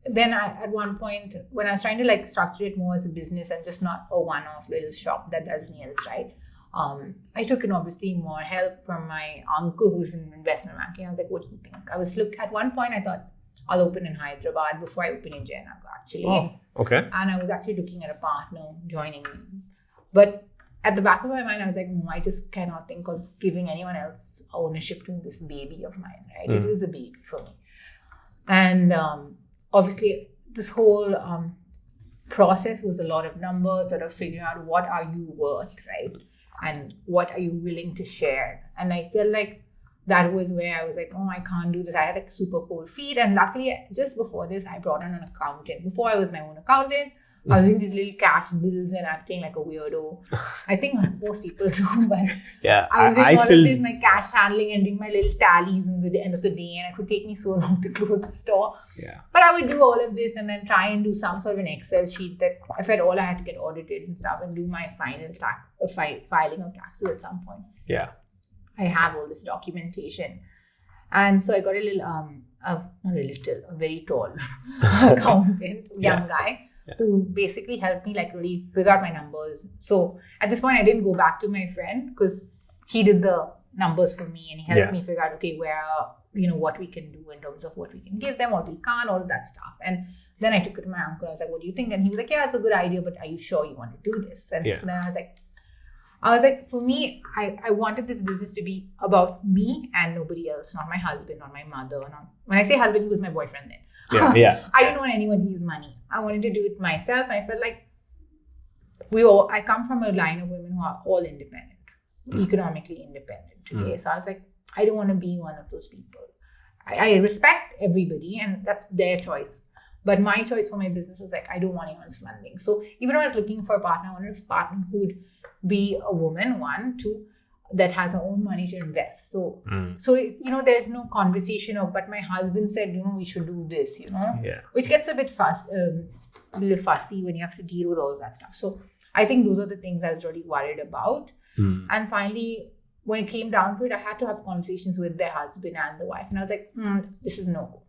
then at one point, when I was trying to like structure it more as a business and just not a one-off little shop that does nails, right? I took in obviously more help from my uncle who's in investment banking. I was like, what do you think? At one point, I thought I'll open in Hyderabad before I open in Jainagar, actually. Oh, okay. And I was actually looking at a partner joining me. But at the back of my mind, I was like, no, I just cannot think of giving anyone else ownership to this baby of mine, right? It is a baby for me. And obviously, this whole process was a lot of numbers, sort of figuring out what are you worth, right? And what are you willing to share? And I feel like that was where I was like, oh, I can't do this. I had a super cold feet. And luckily, just before this, I brought on an accountant. Before I was my own accountant, I was doing these little cash bills and acting like a weirdo. I think most people do, but I was doing all of this, my cash handling and doing my little tallies in the end of the day, and it would take me so long to close the store. Yeah. But I would do all of this and then try and do some sort of an Excel sheet that I felt all I had to get audited and stuff and do my final filing of taxes at some point. Yeah. I have all this documentation. And so I got a very tall accountant, young guy, who basically helped me like really figure out my numbers. So at this point, I didn't go back to my friend because he did the numbers for me and he helped me figure out, okay, where, what we can do in terms of what we can give them, what we can't, all of that stuff. And then I took it to my uncle. I was like, what do you think? And he was like, yeah, it's a good idea, but are you sure you want to do this? And so then I was like, for me, I wanted this business to be about me and nobody else, not my husband, not my mother. When I say husband, he was my boyfriend then. I didn't want anyone else's money. I wanted to do it myself. And I felt like I come from a line of women who are all independent, economically independent today. So I was like, I don't want to be one of those people. I respect everybody and that's their choice. But my choice for my business was like, I don't want anyone's funding. So even when I was looking for a partner, I wanted a partner who would be a woman, one, two, that has her own money to invest. So, there's no conversation of, but my husband said, we should do this, which gets a bit a little fussy when you have to deal with all of that stuff. So I think those are the things I was really worried about. And finally, when it came down to it, I had to have conversations with their husband and the wife. And I was like, this is no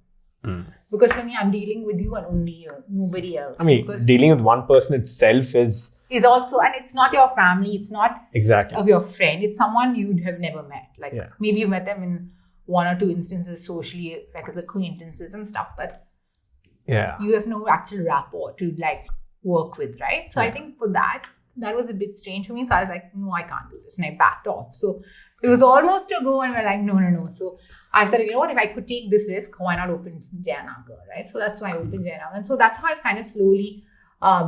go. Because for me, I'm dealing with you and only you, nobody else. I mean, dealing with one person itself is also, and it's not your family, it's not exactly of your friend, it's someone you'd have never met. Like maybe you met them in one or two instances socially, like as acquaintances and stuff, but you have no actual rapport to like work with, right? So I think for that, that was a bit strange for me. So I was like, no, I can't do this. And I backed off. So it was almost a go, and we're like, no. So I said, you know what, if I could take this risk, why not open Jayanagar, right? So that's why I opened Jayanagar. And so that's how I've kind of slowly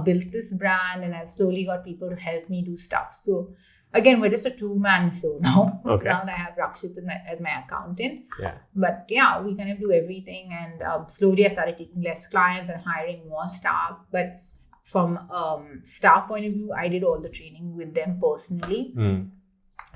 built this brand, and I've slowly got people to help me do stuff. So again, we're just a two-man show now. Okay. Now that I have Rakshit as my accountant. Yeah. But yeah, we kind of do everything. And slowly I started taking less clients and hiring more staff. But from staff point of view, I did all the training with them personally.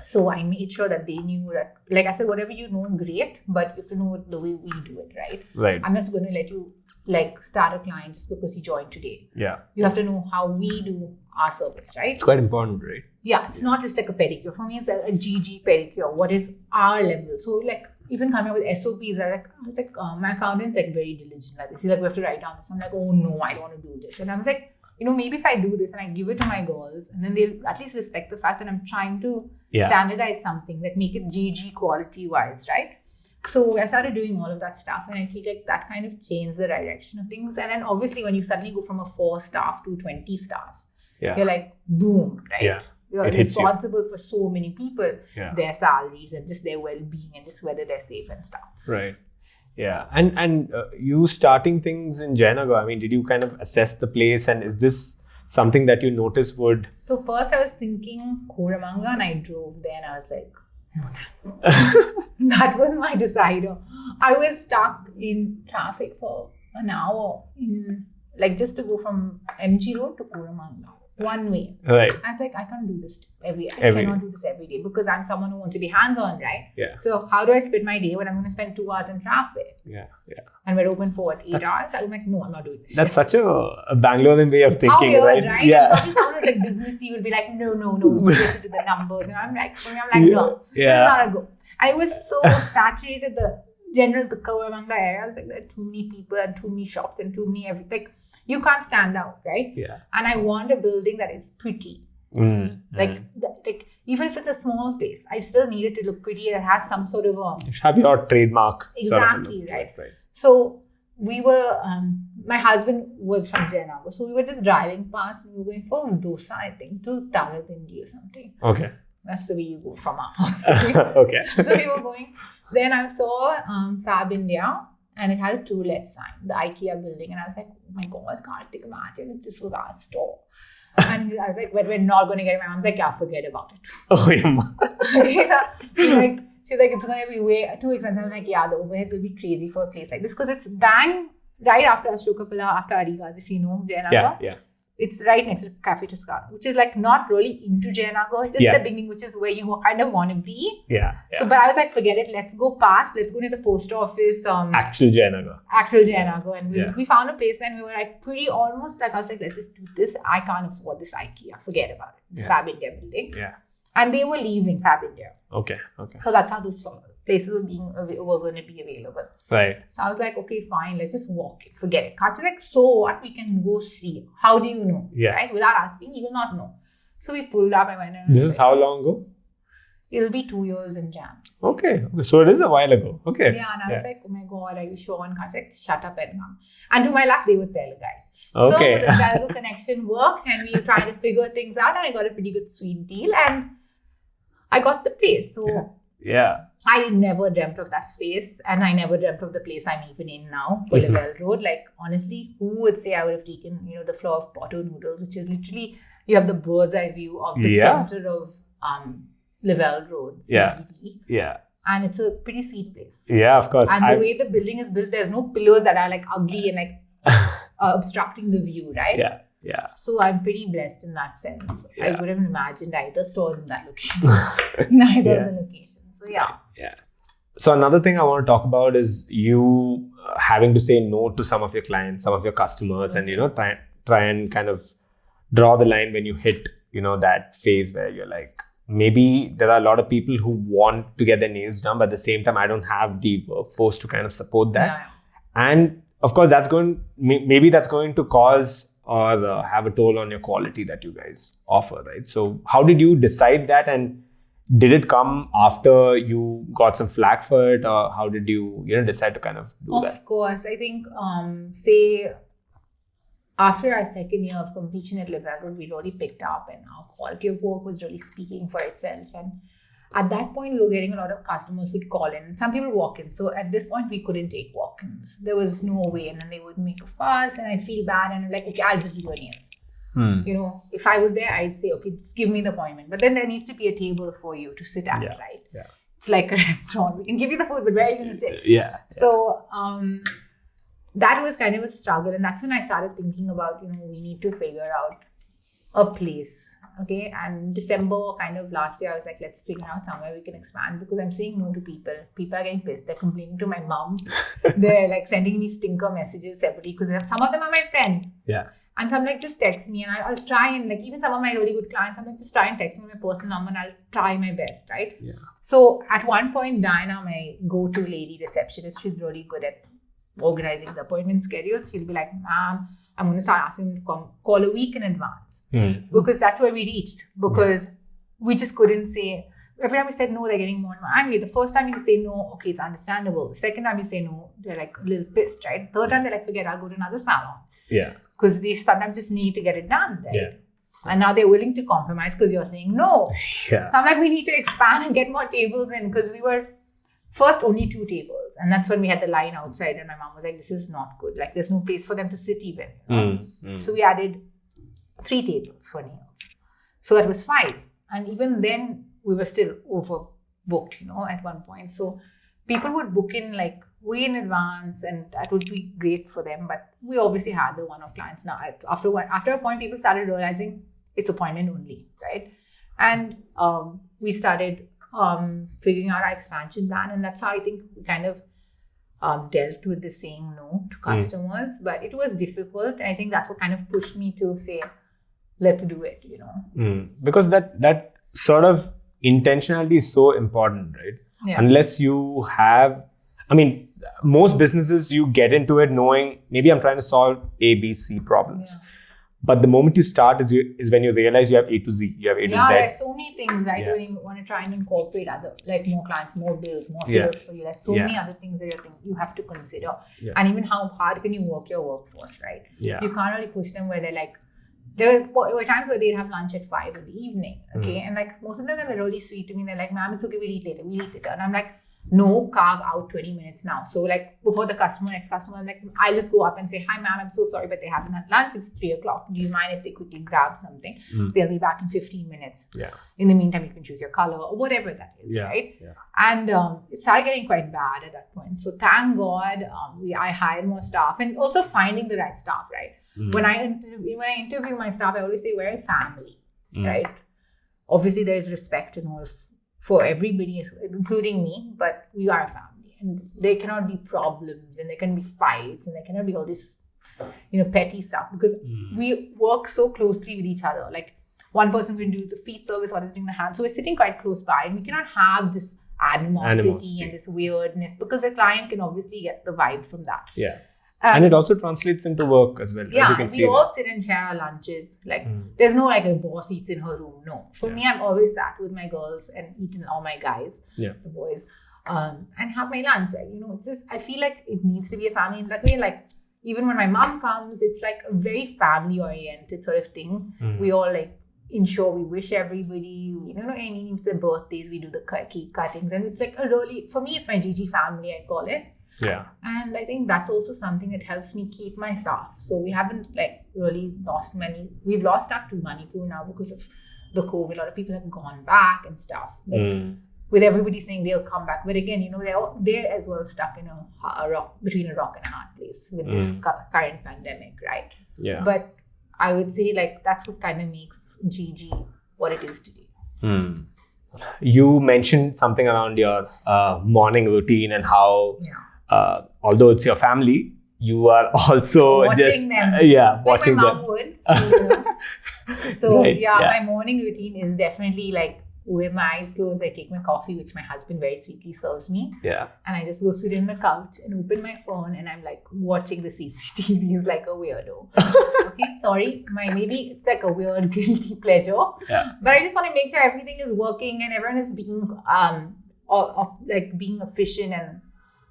So I made sure that they knew that, like I said, whatever you know, great, but you have to know the way we do it, right? Right. I'm not going to let you like start a client just because you joined today. Yeah. You have to know how we do our service, right? It's quite important, right? Yeah, it's not just like a pedicure. For me, it's a GG pedicure. What is our level? So like even coming up with SOPs, I was like, my accountant's like very diligent. Like he's like, we have to write down this. I'm like, oh no, I don't want to do this. And I was like, you know, maybe if I do this and I give it to my girls, and then they'll at least respect the fact that I'm trying to standardize something, like make it GG quality wise, right? So I started doing all of that stuff, and I feel like that kind of changed the direction of things. And then obviously when you suddenly go from a 4 staff to 20 staff, you're like, boom, right? Yeah. You're responsible for so many people, their salaries and just their well-being and just whether they're safe and stuff. Right. Yeah. And you starting things in Jayanagar, I mean, did you kind of assess the place, and is this something that you noticed would... So first I was thinking Koramanga, and I drove there and I was like, no thanks. That was my decider. I was stuck in traffic for an hour in just to go from MG Road to Koramanga. One way. Right. I was like, I can't do this I cannot do this every day because I'm someone who wants to be hands-on, right? Yeah. So how do I split my day when I'm going to spend 2 hours in traffic? Yeah. And we're open for 8 hours? I'm like, no, I'm not doing this. That's such a Bangalorean way of thinking, how right? weird, right? Yeah. And probably someone who's like businessy will be like, no, it's related to the numbers. And I'm like, no, this is not a go. And it was so saturated, the Koramangala area. Was like, there are too many people and too many shops and too many everything. Like, you can't stand out, right? Yeah. And I want a building that is pretty. Like even if it's a small place, I still need it to look pretty and it has some sort of you should have your trademark. Exactly, sort of right. So we were, my husband was from Jayanagar. So we were just driving past and we were going for dosa, I think, to Tamil Hindi or something. Okay. That's the way you go from our house. Okay. So we were going. Then I saw Fab India. And it had a to-let sign, the IKEA building. And I was like, oh my God, Karthik, imagine if this was our store. And I was like, but we're not going to get it. My mom's like, yeah, forget about it. Oh, yeah. Okay, so she's like, it's going to be way too expensive. I'm like, yeah, the overheads will be crazy for a place like this. Because it's bang right after Ashokapala, after Arigas, if you know Jayanagar. Yeah. It's right next to Cafe Toscano, which is like not really into Jayanagar, just the beginning, which is where you kind of want to be. Yeah. So, but I was like, forget it. Let's go past. Let's go near the post office. Actual Jayanagar. And we found a place and we were like pretty almost like, I was like, let's just do this. I can't afford this IKEA. Forget about it. This Fab India building. Yeah. And they were leaving Fab India. Okay. So that's how those places were going to be available. Right. So I was like, okay, fine. Let's just walk it. Forget it. Karthik's like, so what? We can go see. How do you know? Yeah. Right? Without asking, you will not know. So we pulled up. I went in. This is how long ago? It'll be 2 years in Jan. Okay. So it is a while ago. Okay. Yeah. And I was like, oh my God, are you sure? And Karthik's like, shut up and come. And to my luck, they were Telugu guys. Okay. So the Telugu connection worked and we were trying to figure things out and I got a pretty good sweet deal and I got the place. So I never dreamt of that space and I never dreamt of the place I'm even in now for Lavelle Road. Like honestly, who would say I would have taken, the floor of Poto Noodles, which is literally, you have the bird's eye view of the center of Lavelle Road, CBD. Yeah. And it's a pretty sweet place. Yeah, of course. And the way the building is built, there's no pillars that are like ugly and like obstructing the view, right? Yeah. So I'm pretty blessed in that sense. I would have imagined either stores in that location, neither of the locations. So yeah. So another thing I want to talk about is you having to say no to some of your clients, some of your customers, and try and kind of draw the line when you hit that phase where you're like, maybe there are a lot of people who want to get their nails done, but at the same time I don't have the workforce to kind of support that. And of course that's going to cause or have a toll on your quality that you guys offer, right? So how did you decide that, and did it come after you got some flack for it, or how did you decide to kind of do that? Of course, I think after our second year of completion at Level, we really picked up and our quality of work was really speaking for itself. And at that point, we were getting a lot of customers who'd call in. Some people walk in. So at this point, we couldn't take walk-ins. There was no way. And then they would make a fuss and I'd feel bad. And I'm like, okay, I'll just do your nails. You know, if I was there, I'd say, okay, just give me the appointment. But then there needs to be a table for you to sit at, right? Yeah. It's like a restaurant. We can give you the food, but where are you going to sit? Yeah. So that was kind of a struggle. And that's when I started thinking about, you know, we need to figure out a place. Okay. And December kind of last year, I was like, let's figure out somewhere we can expand because I'm saying no to people. People are getting pissed. They're complaining to my mom. They're like sending me stinker messages separately because some of them are my friends. Yeah. And so I'm like, just text me and I'll try and like, even some of my really good clients, I'm like, just try and text me my personal number and I'll try my best, right? Yeah. So at one point, Diana, my go-to lady receptionist, she's really good at organizing the appointment schedule. She'll be like, ma'am, I'm going to start asking them to call a week in advance. Because that's where we reached. Because we just couldn't say, every time we said no, they're getting more and more angry. The first time you say no, okay, it's understandable. The second time you say no, they're like a little pissed, right? Third time they're like, forget, I'll go to another salon. Yeah. Because they sometimes just need to get it done, right? Yeah. And now they're willing to compromise because you're saying no. Yeah. So I'm like, we need to expand and get more tables in because we were first only 2 tables. And that's when we had the line outside and my mom was like, this is not good. Like there's no place for them to sit even. So we added 3 tables for nails. So that was 5. And even then we were still overbooked, you know, at one point. So people would book in like way in advance and that would be great for them. But we obviously had the one-off clients now. After a point, people started realizing it's appointment only, right? And we started figuring out our expansion plan. And that's how I think we kind of dealt with the saying no to customers. But it was difficult. I think that's what kind of pushed me to say, let's do it, you know. Because that sort of intentionality is so important, right? Yeah. Unless you have, I mean, most businesses, you get into it knowing maybe I'm trying to solve A, B, C problems. Yeah. But the moment you start is when you realize you have A to Z, you have A to Z. Yeah, there's so many things, right? When you want to try and incorporate other, like more clients, more bills, more sales for you. There's so many other things that you have to consider. Yeah. And even how hard can you work your workforce, right? Yeah. You can't really push them where they're like, there were times where they'd have lunch at 5 in the evening, okay? And like most of them are really sweet to me. They're like, ma'am, it's okay, we'll eat later. And I'm like, no, carve out 20 minutes now. So like before the next customer, I'm like, I'll just go up and say, hi ma'am, I'm so sorry, but they haven't had lunch. It's 3 o'clock. Do you mind if they quickly grab something? They'll be back in 15 minutes. Yeah. In the meantime, you can choose your color or whatever that is, right? Yeah. And it started getting quite bad at that point. So thank God, I hired more staff and also finding the right staff, right? When I interview my staff, I always say we're a family, right? Obviously, there is respect and all for everybody, including me, but we are a family, and there cannot be problems, and there can be fights, and there cannot be all this, you know, petty stuff because we work so closely with each other. Like one person can do the feet service, one is doing the hands, so we're sitting quite close by, and we cannot have this animosity and this weirdness because the client can obviously get the vibe from that. Yeah. And it also translates into work as well. Yeah, right? we all sit and share our lunches. Like, there's no like a boss eats in her room. No. For me, I'm always sat with my girls and eaten all my guys, the boys, and have my lunch. Like, you know, it's just, I feel like it needs to be a family. In that way, like, even when my mom comes, it's like a very family-oriented sort of thing. We all like ensure we wish everybody, you know, I mean, if their birthdays, we do the cake cuttings. And it's like a really, for me, it's my GG family, I call it. Yeah. And I think that's also something that helps me keep my staff. So we haven't like really lost many. We've lost staff to Manipur now because of the COVID. A lot of people have gone back and stuff. But with everybody saying they'll come back. But again, you know, they're as well stuck in a rock, between a rock and a hard place with this current pandemic, right? Yeah. But I would say like that's what kind of makes GG what it is today. You mentioned something around your morning routine and how... although it's your family, you are also watching them. Watching like my them. mom would. So, you know. So right, my morning routine is definitely like with my eyes closed, I take my coffee, which my husband very sweetly serves me. Yeah. And I just go sit in the couch and open my phone and I'm like watching the CCTVs like a weirdo. Okay, sorry, maybe it's like a weird guilty pleasure. Yeah. But I just want to make sure everything is working and everyone is being like being efficient and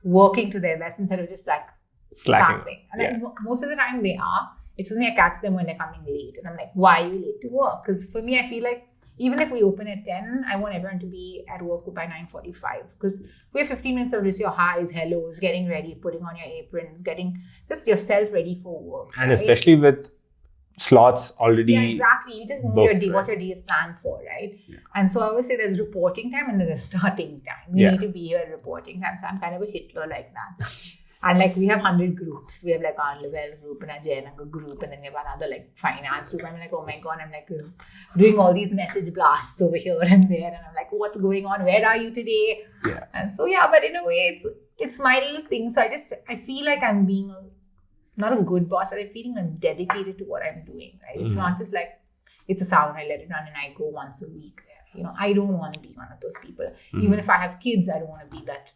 working to their best instead of just like slacking. And most of the time they are. it's only I catch them when they're coming late. And I'm like, why are you late to work? Because for me, I feel like even if we open at 10, I want everyone to be at work by 9:45. Because we have 15 minutes of just your highs, hellos, getting ready, putting on your aprons, getting just yourself ready for work. And especially with slots already. Yeah, exactly. You just know booked, your day, right? what your day is planned for, right? Yeah. And so I always say there's reporting time and there's a starting time. You need to be here at reporting time. So I'm kind of a Hitler like that. And like we have 100 groups. We have like our Level group and our Jayananga group, and then we have another like finance group. I'm like, oh my God, I'm like doing all these message blasts over here and there. And I'm like, what's going on? Where are you today? Yeah. And so, yeah, but in a way, it's my little thing. So I feel like I'm being not a good boss, but I'm feeling I'm dedicated to what I'm doing, right? It's not just like, it's a sound, I let it run and I go once a week there. You know, I don't want to be one of those people. Even if I have kids, I don't want to be that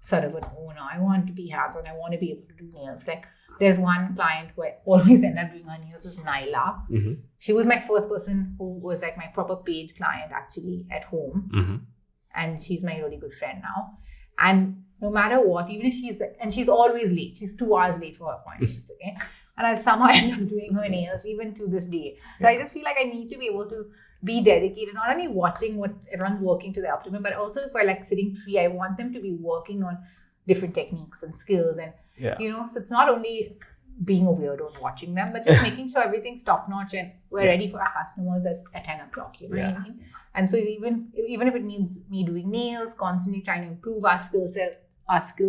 sort of an owner. I want to be hands-on. I want to be able to do nails. Like there's one client who I always end up doing her nails is Naila. She was my first person who was like my proper paid client actually at home. And she's my really good friend now. And no matter what, even if she's always late. She's 2 hours late for her appointments, okay? And I'll somehow end up doing her nails even to this day. So I just feel like I need to be able to be dedicated, not only watching what everyone's working to their optimum, but also if we're like sitting free, I want them to be working on different techniques and skills. And, you know, so it's not only being a weirdo and watching them, but just making sure everything's top notch and we're ready for our customers at 10 o'clock, you know what I mean? And so even if it means me doing nails, constantly trying to improve our skill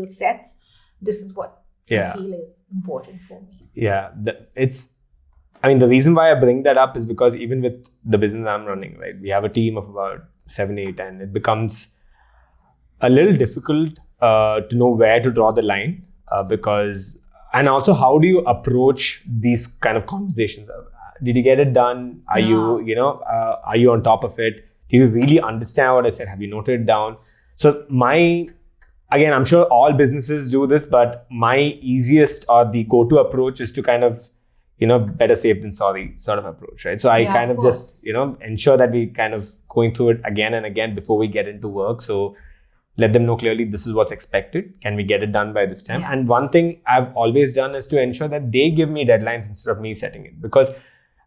sets, this is what I feel is important for me. Yeah, the reason why I bring that up is because even with the business I'm running, right, we have a team of about 7, 8, and it becomes a little difficult to know where to draw the line and also how do you approach these kind of conversations? Did you get it done? Are are you on top of it? Do you really understand what I said? Have you noted it down? So again, I'm sure all businesses do this, but my easiest or the go-to approach is to kind of, better safe than sorry sort of approach, right? So I kind of just, ensure that we kind of going through it again and again before we get into work. So let them know clearly this is what's expected. Can we get it done by this time? Yeah. And one thing I've always done is to ensure that they give me deadlines instead of me setting it. Because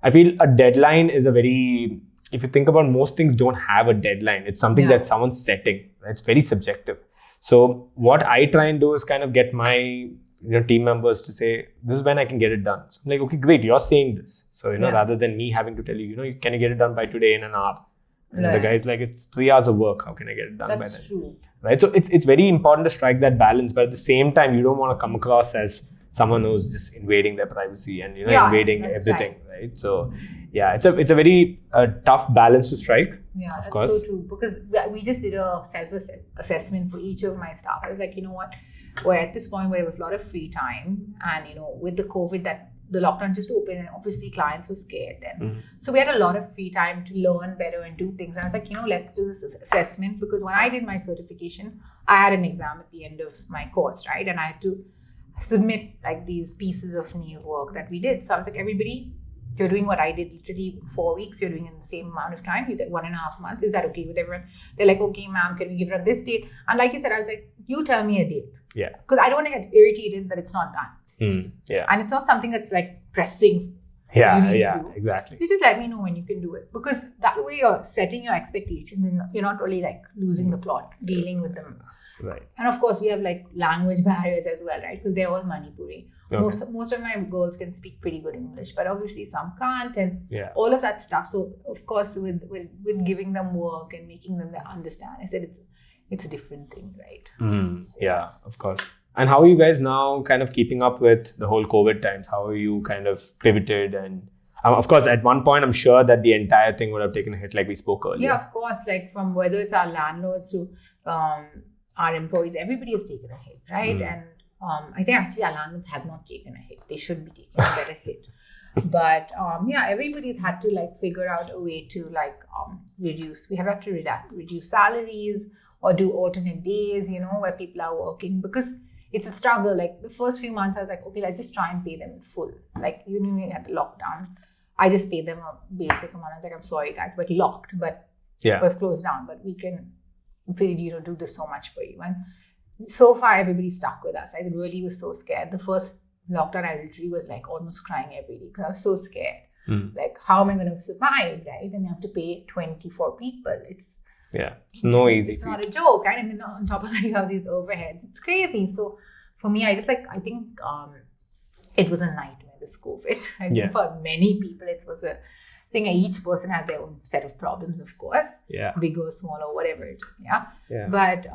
I feel a deadline is if you think about most things don't have a deadline. It's something that someone's setting. Right? It's very subjective. So what I try and do is kind of get my team members to say, this is when I can get it done. So I'm like, okay, great, you're saying this. So, rather than me having to tell you, can you get it done by today in an hour? And the guy's like, it's 3 hours of work. How can I get it done by then? That's true. Right. So it's very important to strike that balance. But at the same time, you don't want to come across as someone who's just invading their privacy and, invading everything. Right. So, it's a very tough balance to strike. Yeah, of course. So true. Because we just did a self-assessment for each of my staff. I was like, you know what? We're at this point where we have a lot of free time. And, with the COVID that the lockdown just opened and obviously clients were scared then. So we had a lot of free time to learn better and do things. And I was like, let's do this assessment, because when I did my certification, I had an exam at the end of my course, right? And I had to submit like these pieces of nail work that we did. So I was like, everybody, you're doing what I did literally 4 weeks. You're doing it in the same amount of time. You get 1.5 months. Is that okay with everyone? They're like, okay, ma'am, can we give it on this date? And like you said, I was like, you tell me a date. Yeah. Because I don't want to get irritated that it's not done. Yeah. And it's not something that's like pressing. Yeah, exactly. You just let me know when you can do it, because that way you're setting your expectations and you're not really like losing the plot, dealing with them. Right. And of course, we have like language barriers as well, right? Because they're all Manipuri. Okay. Most of my girls can speak pretty good English, but obviously some can't, and all of that stuff. So of course, with giving them work and making them understand, I said it's a different thing, right? So, yeah, of course. And how are you guys now kind of keeping up with the whole COVID times? How are you kind of pivoted? And of course, at one point, I'm sure that the entire thing would have taken a hit like we spoke earlier. Yeah, of course. Like from whether it's our landlords to our employees, everybody has taken a hit, right? And I think actually our landlords have not taken a hit. They should be taking a better hit. But everybody's had to like figure out a way to like reduce. We have had to reduce salaries or do alternate days, where people are working, because it's a struggle. Like the first few months, I was like, okay, let's just try and pay them in full. Like, we had the lockdown. I just paid them a basic amount. I was like, I'm sorry, guys, but locked. But we've closed down. But we can, do this so much for you. And so far, everybody's stuck with us. I really was so scared. The first lockdown, I literally was like almost crying every day because I was so scared. Like, how am I going to survive, right? And you have to pay 24 people. It's no easy. It's not a joke, right? And then on top of that, you have these overheads. It's crazy. So for me, I think it was a nightmare, this COVID. I think for many people, it was a thing. Each person has their own set of problems, of course. Yeah. Bigger, smaller, whatever it is. Yeah. But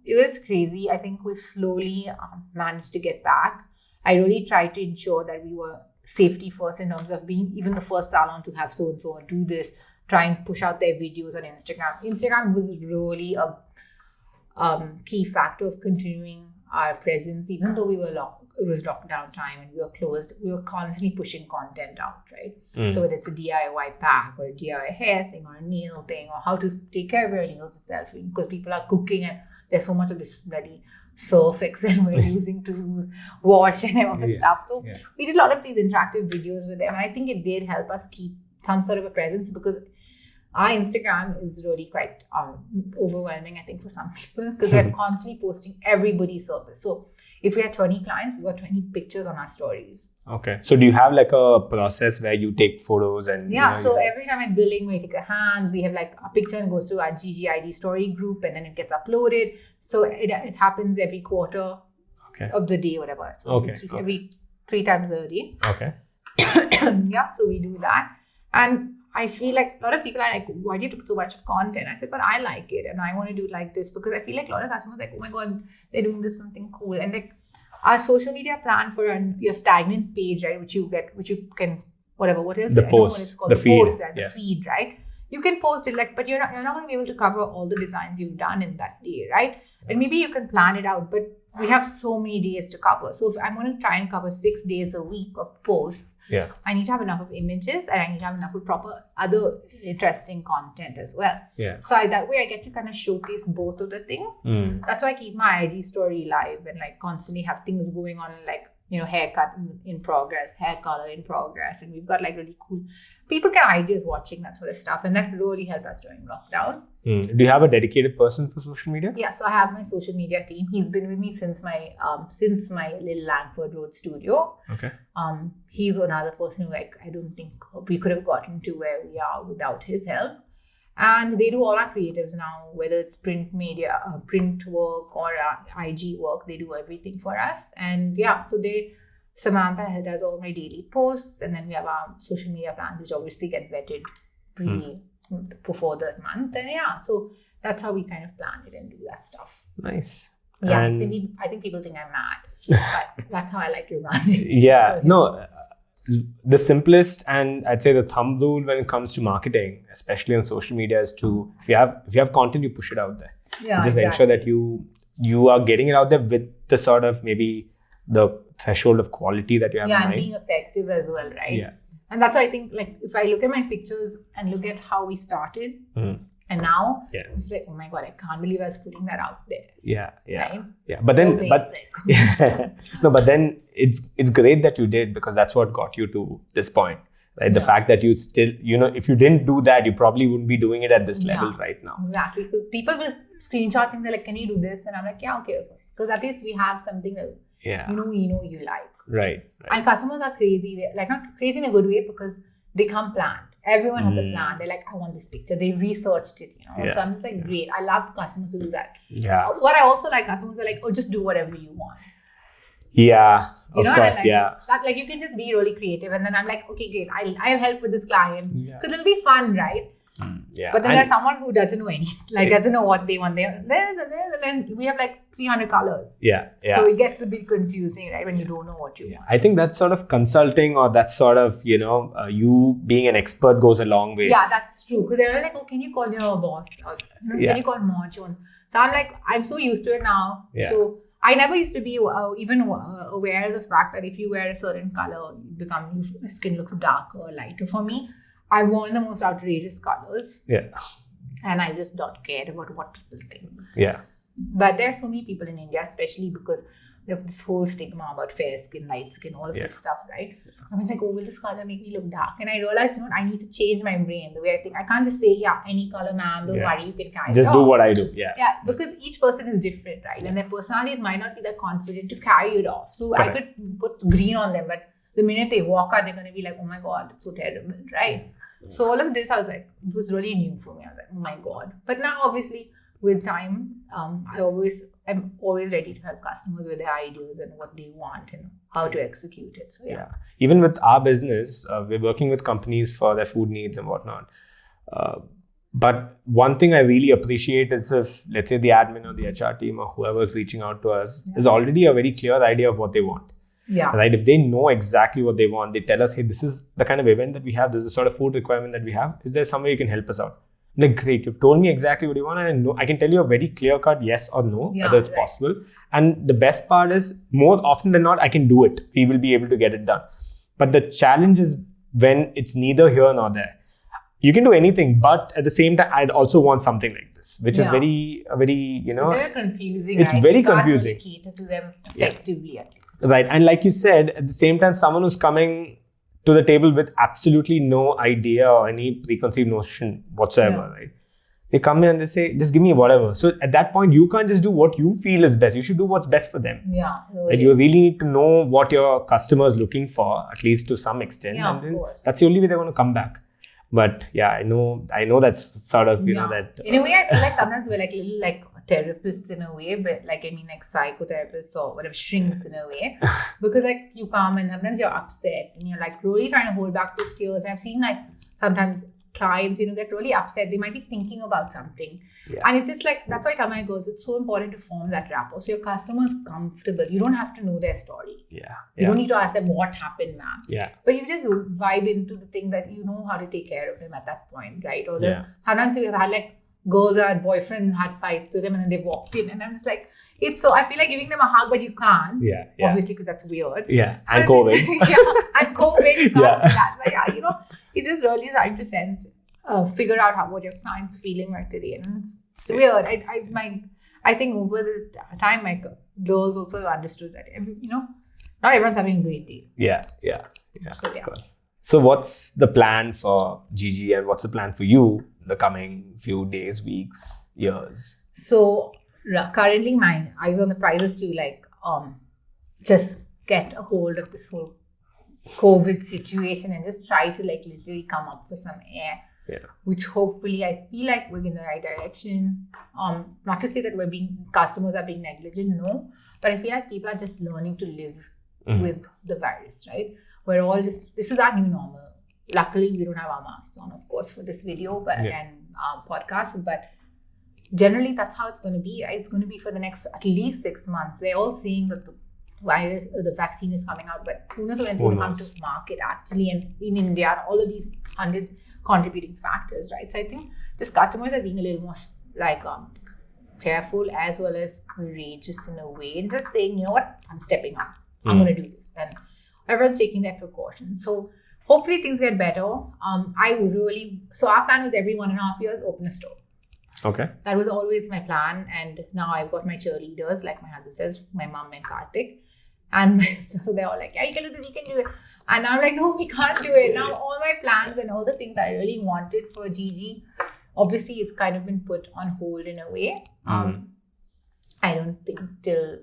it was crazy. I think we've slowly managed to get back. I really tried to ensure that we were safety first in terms of being even the first salon to have so-and-so or do this, try and push out their videos on Instagram. Instagram was really a key factor of continuing our presence, even though it was lockdown time and we were closed. We were constantly pushing content out, right? So whether it's a DIY pack or a DIY hair thing or a nail thing or how to take care of your nails itself, because people are cooking and there's so much of this bloody surf excel we're using to wash and all that stuff. So we did a lot of these interactive videos with them, and I think it did help us keep some sort of a presence, because our Instagram is really quite overwhelming, I think, for some people, because they're constantly posting everybody's service. So if we had 20 clients, we got 20 pictures on our stories. Okay. So do you have like a process where you take photos and... so every time at billing, we take a hand, we have like a picture and goes to our GGID story group, and then it gets uploaded. So it happens every quarter of the day, whatever. So every 3 times a day. Okay. So we do that. And I feel like a lot of people are like, why do you put so much of content? I said, but I like it and I want to do it like this, because I feel like a lot of customers are like, oh my God, they're doing this something cool. And like our social media plan for your stagnant page, right, which you can, what is the it? Post, I don't know what it's called. the post, feed. The feed, right? You can post it but you're not going to be able to cover all the designs you've done in that day, right? And maybe you can plan it out, but we have so many days to cover. So if I'm going to try and cover 6 days a week of posts, I need to have enough of images and I need to have enough of proper other interesting content as well. So that way I get to kind of showcase both of the things. That's why I keep my IG story live and like constantly have things going on, like, haircut in progress, hair color in progress. And we've got like really cool people get ideas watching that sort of stuff. And that really helped us during lockdown. Do you have a dedicated person for social media? Yeah, so I have my social media team. He's been with me since my little Langford Road studio. Okay. He's another person who I don't think we could have gotten to where we are without his help. And they do all our creatives now, whether it's print media, print work or IG work, they do everything for us. And so Samantha does all my daily posts, and then we have our social media plans, which obviously get vetted before the month. And so that's how we kind of plan it and do that stuff. Nice. Yeah, I think people think I'm mad, but that's how I like to run it. The simplest and I'd say the thumb rule when it comes to marketing, especially on social media, is to if you have content, you push it out there. Just ensure that you are getting it out there with the sort of maybe the threshold of quality that you have in mind. And being effective as well, right? Yeah. And that's why I think, like, if I look at my pictures and look at how we started and now, I'm just like, oh my God, I can't believe I was putting that out there. Right? But then it's great that you did, because that's what got you to this point, right? The fact that you still, if you didn't do that, you probably wouldn't be doing it at this level right now. Exactly, because people will screenshot things, they're like, can you do this? And I'm like, okay, of course. Because at least we have something that you like. Right. And customers are crazy. They're like, not crazy in a good way, because they come planned. Everyone has a plan. They're like, I want this picture. They researched it, So I'm just like, great. I love customers who do that. Yeah. What I also like, customers are like, oh, just do whatever you want. Yeah. Of course, That, like, you can just be really creative. And then I'm like, okay, great. I'll help with this client. Because it'll be fun, right? But then there's someone who doesn't know anything, doesn't know what they want. And then we have like 300 colors. So it gets a bit confusing, right? When you don't know what you want. I think that sort of consulting, or that sort of, you being an expert goes a long way. Yeah, that's true. Because they're like, oh, can you call your boss? Or, can you call Maude? So I'm like, I'm so used to it now. So I never used to be even aware of the fact that if you wear a certain color, your skin looks darker or lighter. For me, I've worn the most outrageous colors. And I just don't care about what people think. But there are so many people in India, especially because we have this whole stigma about fair skin, light skin, all of this stuff, right? I was like, oh, will this color make me look dark? And I realized, you know, I need to change my brain the way I think. I can't just say, yeah, any color, ma'am, don't worry, you can carry it just do what I do. Yeah, because each person is different, right? And their personalities might not be that confident to carry it off. So I could put green on them, but the minute they walk out, they're going to be like, oh my God, it's so terrible, right? So all of this, I was like, it was really new for me. I was like, oh my God. But now, obviously, with time, I'm always ready to help customers with their ideas and what they want and how to execute it. So even with our business, we're working with companies for their food needs and whatnot. But one thing I really appreciate is if, let's say, the admin or the HR team or whoever's reaching out to us is already a very clear idea of what they want. Yeah. Right. If they know exactly what they want, they tell us, hey, this is the kind of event that we have. This is the sort of food requirement that we have. Is there some way you can help us out? I'm like, great. You've told me exactly what you want. And I know I can tell you a very clear cut yes or no, whether it's possible. And the best part is, more often than not, I can do it. We will be able to get it done. But the challenge is when it's neither here nor there. You can do anything, but at the same time, I'd also want something like this, which is very, you know. It's very confusing. It's very confusing. You can't really cater to them effectively, at least. Right. And like you said, at the same time, someone who's coming to the table with absolutely no idea or any preconceived notion whatsoever, right? They come in and they say, just give me whatever. So at that point, you can't just do what you feel is best. You should do what's best for them. Yeah. Like you really need to know what your customer is looking for, at least to some extent. Yeah, and then that's the only way they're going to come back. But yeah, I know that's sort of, you know, that. In a way, I feel like sometimes we're like little like therapists in a way, but like, I mean, like psychotherapists or whatever, shrinks in a way. Because like you come and sometimes you're upset and you're like really trying to hold back those tears. And I've seen like sometimes clients, you know, get really upset. They might be thinking about something. And it's just like, that's why I tell my girls, it's so important to form that rapport. So your customer is comfortable. You don't have to know their story. You don't need to ask them what happened, ma'am. But you just vibe into the thing that you know how to take care of them at that point, right? Or sometimes we've had like girls or boyfriends had fights with them and then they walked in and I'm just like, it's so, I feel like giving them a hug, but you can't. Obviously, because that's weird. And COVID. And COVID. You can't do that. But you know, it's just really trying to figure out what your client's feeling right today. And it's weird. I think over the time, my girls also understood that, you know, not everyone's having a great day. Of course. So what's the plan for Gigi and what's the plan for you the coming few days, weeks, years? So currently my eyes on the prize is to like just get a hold of this whole COVID situation and just try to like literally come up with some air. Which hopefully I feel like we're in the right direction. Not to say that customers are being negligent, no. But I feel like people are just learning to live with the virus, right? We're all this is our new normal. Luckily, we don't have our masks on, of course, for this video and podcast. But generally, that's how it's going to be, right? It's going to be for the next at least 6 months. They're all saying that the virus, the vaccine is coming out, but who knows when it's going to come to market actually, and in India, and all of these 100 contributing factors, right? So I think just customers are being a little more like careful as well as courageous in a way, and just saying, you know what, I'm stepping up. I'm going to do this, and everyone's taking their precautions. So hopefully things get better. So our plan was every 1.5 years open a store. Okay. That was always my plan, and now I've got my cheerleaders, like my husband says, my mom and Karthik, and so they're all like, yeah, you can do this, you can do it. And I'm like, no, we can't do it. Now all my plans and all the things I really wanted for Gigi, obviously it's kind of been put on hold in a way. I don't think till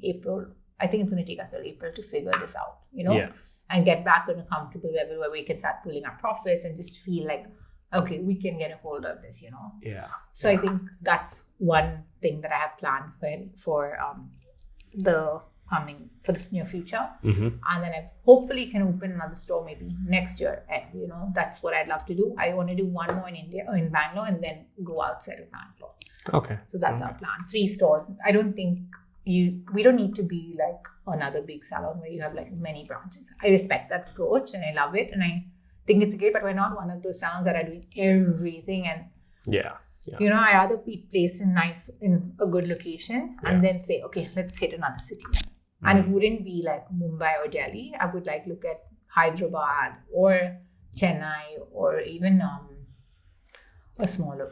April. I think it's going to take us till April to figure this out, you know, and get back on a comfortable level where we can start pulling our profits and just feel like, okay, we can get a hold of this, you know. So I think that's one thing that I have planned for the near future. And then I hopefully can open another store maybe next year. And, you know, that's what I'd love to do. I want to do one more in India or in Bangalore and then go outside of Bangalore. Okay. So that's our plan. 3 stores. I don't think we don't need to be like another big salon where you have like many branches. I respect that approach and I love it. And I think it's great, but we're not one of those salons that are doing everything. And you know, I'd rather be placed in a good location and then say, okay, let's hit another city. And it wouldn't be like Mumbai or Delhi. I would like look at Hyderabad or Chennai or even a smaller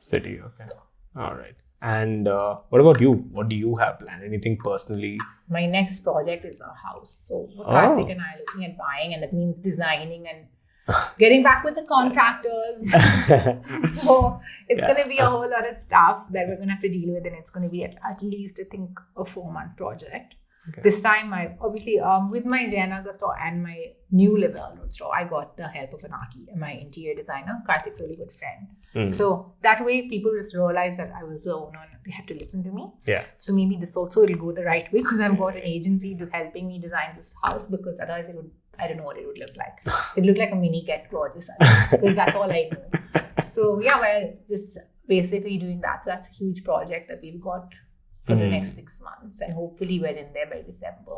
city. Okay. All right. And what about you? What do you have planned? Anything personally? My next project is a house. So Karthik and I are looking at buying, and that means designing and getting back with the contractors. So it's going to be a whole lot of stuff that we're going to have to deal with, and it's going to be at least, I think, a 4-month project. Okay. This time, with my Jayanagar store and my new Lavelle Road store, I got the help of Anaki, my interior designer. Karthik's a really good friend. So that way, people just realized that I was the owner and they had to listen to me. Yeah. So maybe this also will go the right way because I've got an agency to helping me design this house, because otherwise I don't know what it would look like. It looked like a mini Get Gorgeous, because that's all I know. So yeah, we're just basically doing that. So that's a huge project that we've got for the next 6 months, and hopefully we're in there by December.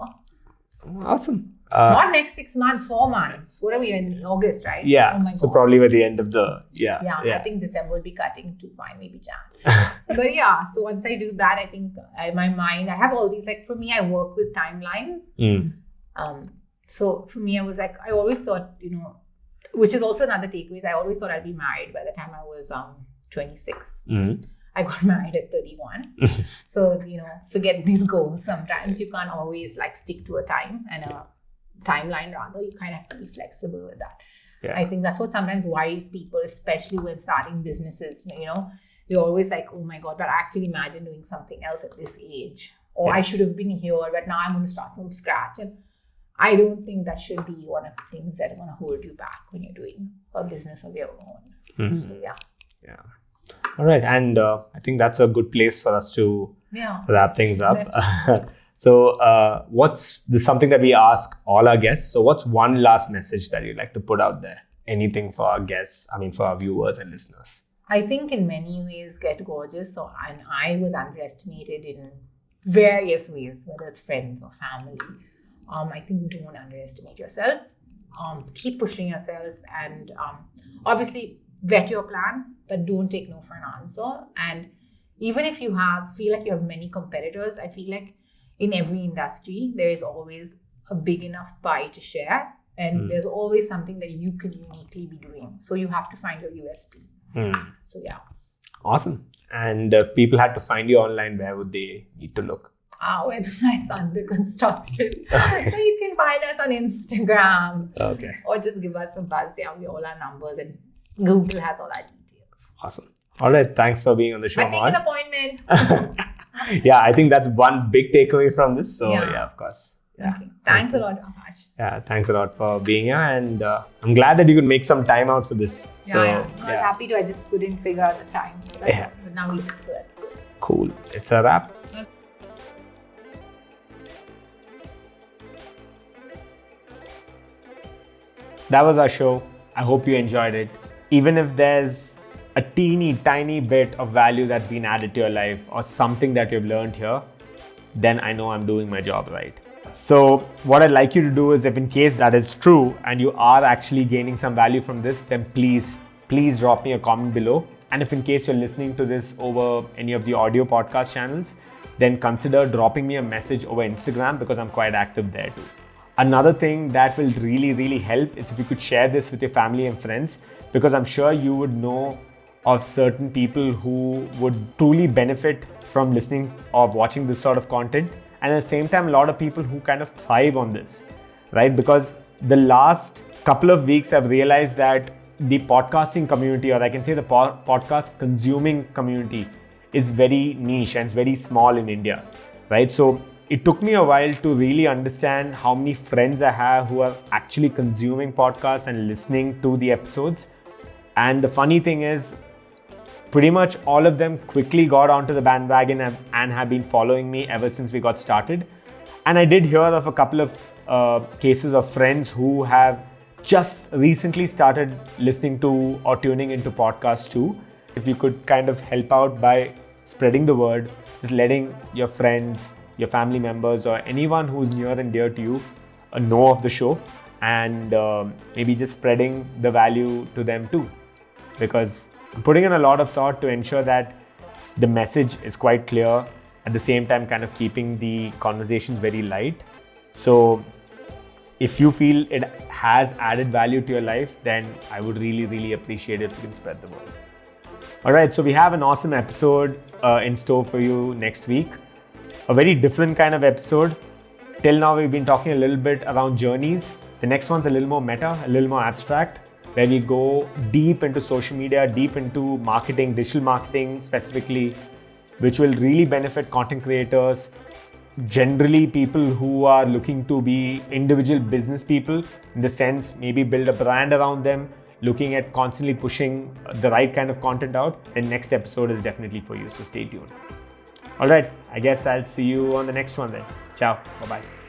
Awesome. Not next 6 months, 4 months. What are we in August, right? Yeah. Oh my so God. Probably by the end of the I think December will be cutting too fine, maybe Jan. But yeah, so once I do that, I think in my mind, I have all these, like for me, I work with timelines. So for me, I was like, I always thought, which is also another takeaway, is I always thought I'd be married by the time I was 26. I got married at 31. So, forget these goals. Sometimes you can't always stick to a time and a timeline rather. You kind of have to be flexible with that. Yeah. I think that's what sometimes worries people, especially when starting businesses. You're always like, oh my God, but I actually imagine doing something else at this age. Or I should have been here, but now I'm going to start from scratch. And I don't think that should be one of the things that are going to hold you back when you're doing a business of your own. So, yeah. All right. And I think that's a good place for us to wrap things up. So this something that we ask all our guests. So what's one last message that you'd like to put out there? Anything for our guests, for our viewers and listeners? I think in many ways, Get Gorgeous. And I was underestimated in various ways, whether it's friends or family. I think don't underestimate yourself. Keep pushing yourself, and obviously vet your plan, but don't take no for an answer. And even if you feel like you have many competitors, I feel like in every industry, there is always a big enough pie to share. And there's always something that you can uniquely be doing. So you have to find your USP. So yeah. Awesome. And if people had to find you online, where would they need to look? Our website's under construction. Okay. So you can find us on Instagram. Okay. Or just give us a buzz. Yeah, we all our numbers, and Google has all our details. Awesome. All right. Thanks for being on the show, Maude. Take an appointment. Yeah, I think that's one big takeaway from this. So yeah of course. Yeah. Okay. Thanks a lot, Akash. Yeah, thanks a lot for being here. And I'm glad that you could make some time out for this. I was happy to. I just couldn't figure out the time. That's all. But now we did, so that's good. Cool. It's a wrap. Okay. That was our show. I hope you enjoyed it. Even if there's a teeny tiny bit of value that's been added to your life or something that you've learned here, then I know I'm doing my job right. So what I'd like you to do is, if in case that is true and you are actually gaining some value from this, then please drop me a comment below. And if in case you're listening to this over any of the audio podcast channels, then consider dropping me a message over Instagram, because I'm quite active there too. Another thing that will really, really help is if you could share this with your family and friends, because I'm sure you would know of certain people who would truly benefit from listening or watching this sort of content. And at the same time, a lot of people who kind of thrive on this, right? Because the last couple of weeks, I've realized that the podcasting community, or I can say the podcast consuming community, is very niche and it's very small in India, right? So it took me a while to really understand how many friends I have who are actually consuming podcasts and listening to the episodes. And the funny thing is, pretty much all of them quickly got onto the bandwagon and have been following me ever since we got started. And I did hear of a couple of cases of friends who have just recently started listening to or tuning into podcasts too. If you could kind of help out by spreading the word, just letting your friends, your family members, or anyone who's near and dear to you know of the show, and maybe just spreading the value to them too. Because I'm putting in a lot of thought to ensure that the message is quite clear, at the same time kind of keeping the conversations very light. So if you feel it has added value to your life, then I would really, really appreciate it if you can spread the word. All right, so we have an awesome episode in store for you next week. A very different kind of episode. Till now, we've been talking a little bit around journeys. The next one's a little more meta, a little more abstract, where we go deep into social media, deep into marketing, digital marketing specifically, which will really benefit content creators, generally people who are looking to be individual business people, in the sense maybe build a brand around them, looking at constantly pushing the right kind of content out. The next episode is definitely for you, so stay tuned. All right, I guess I'll see you on the next one then. Ciao, bye-bye.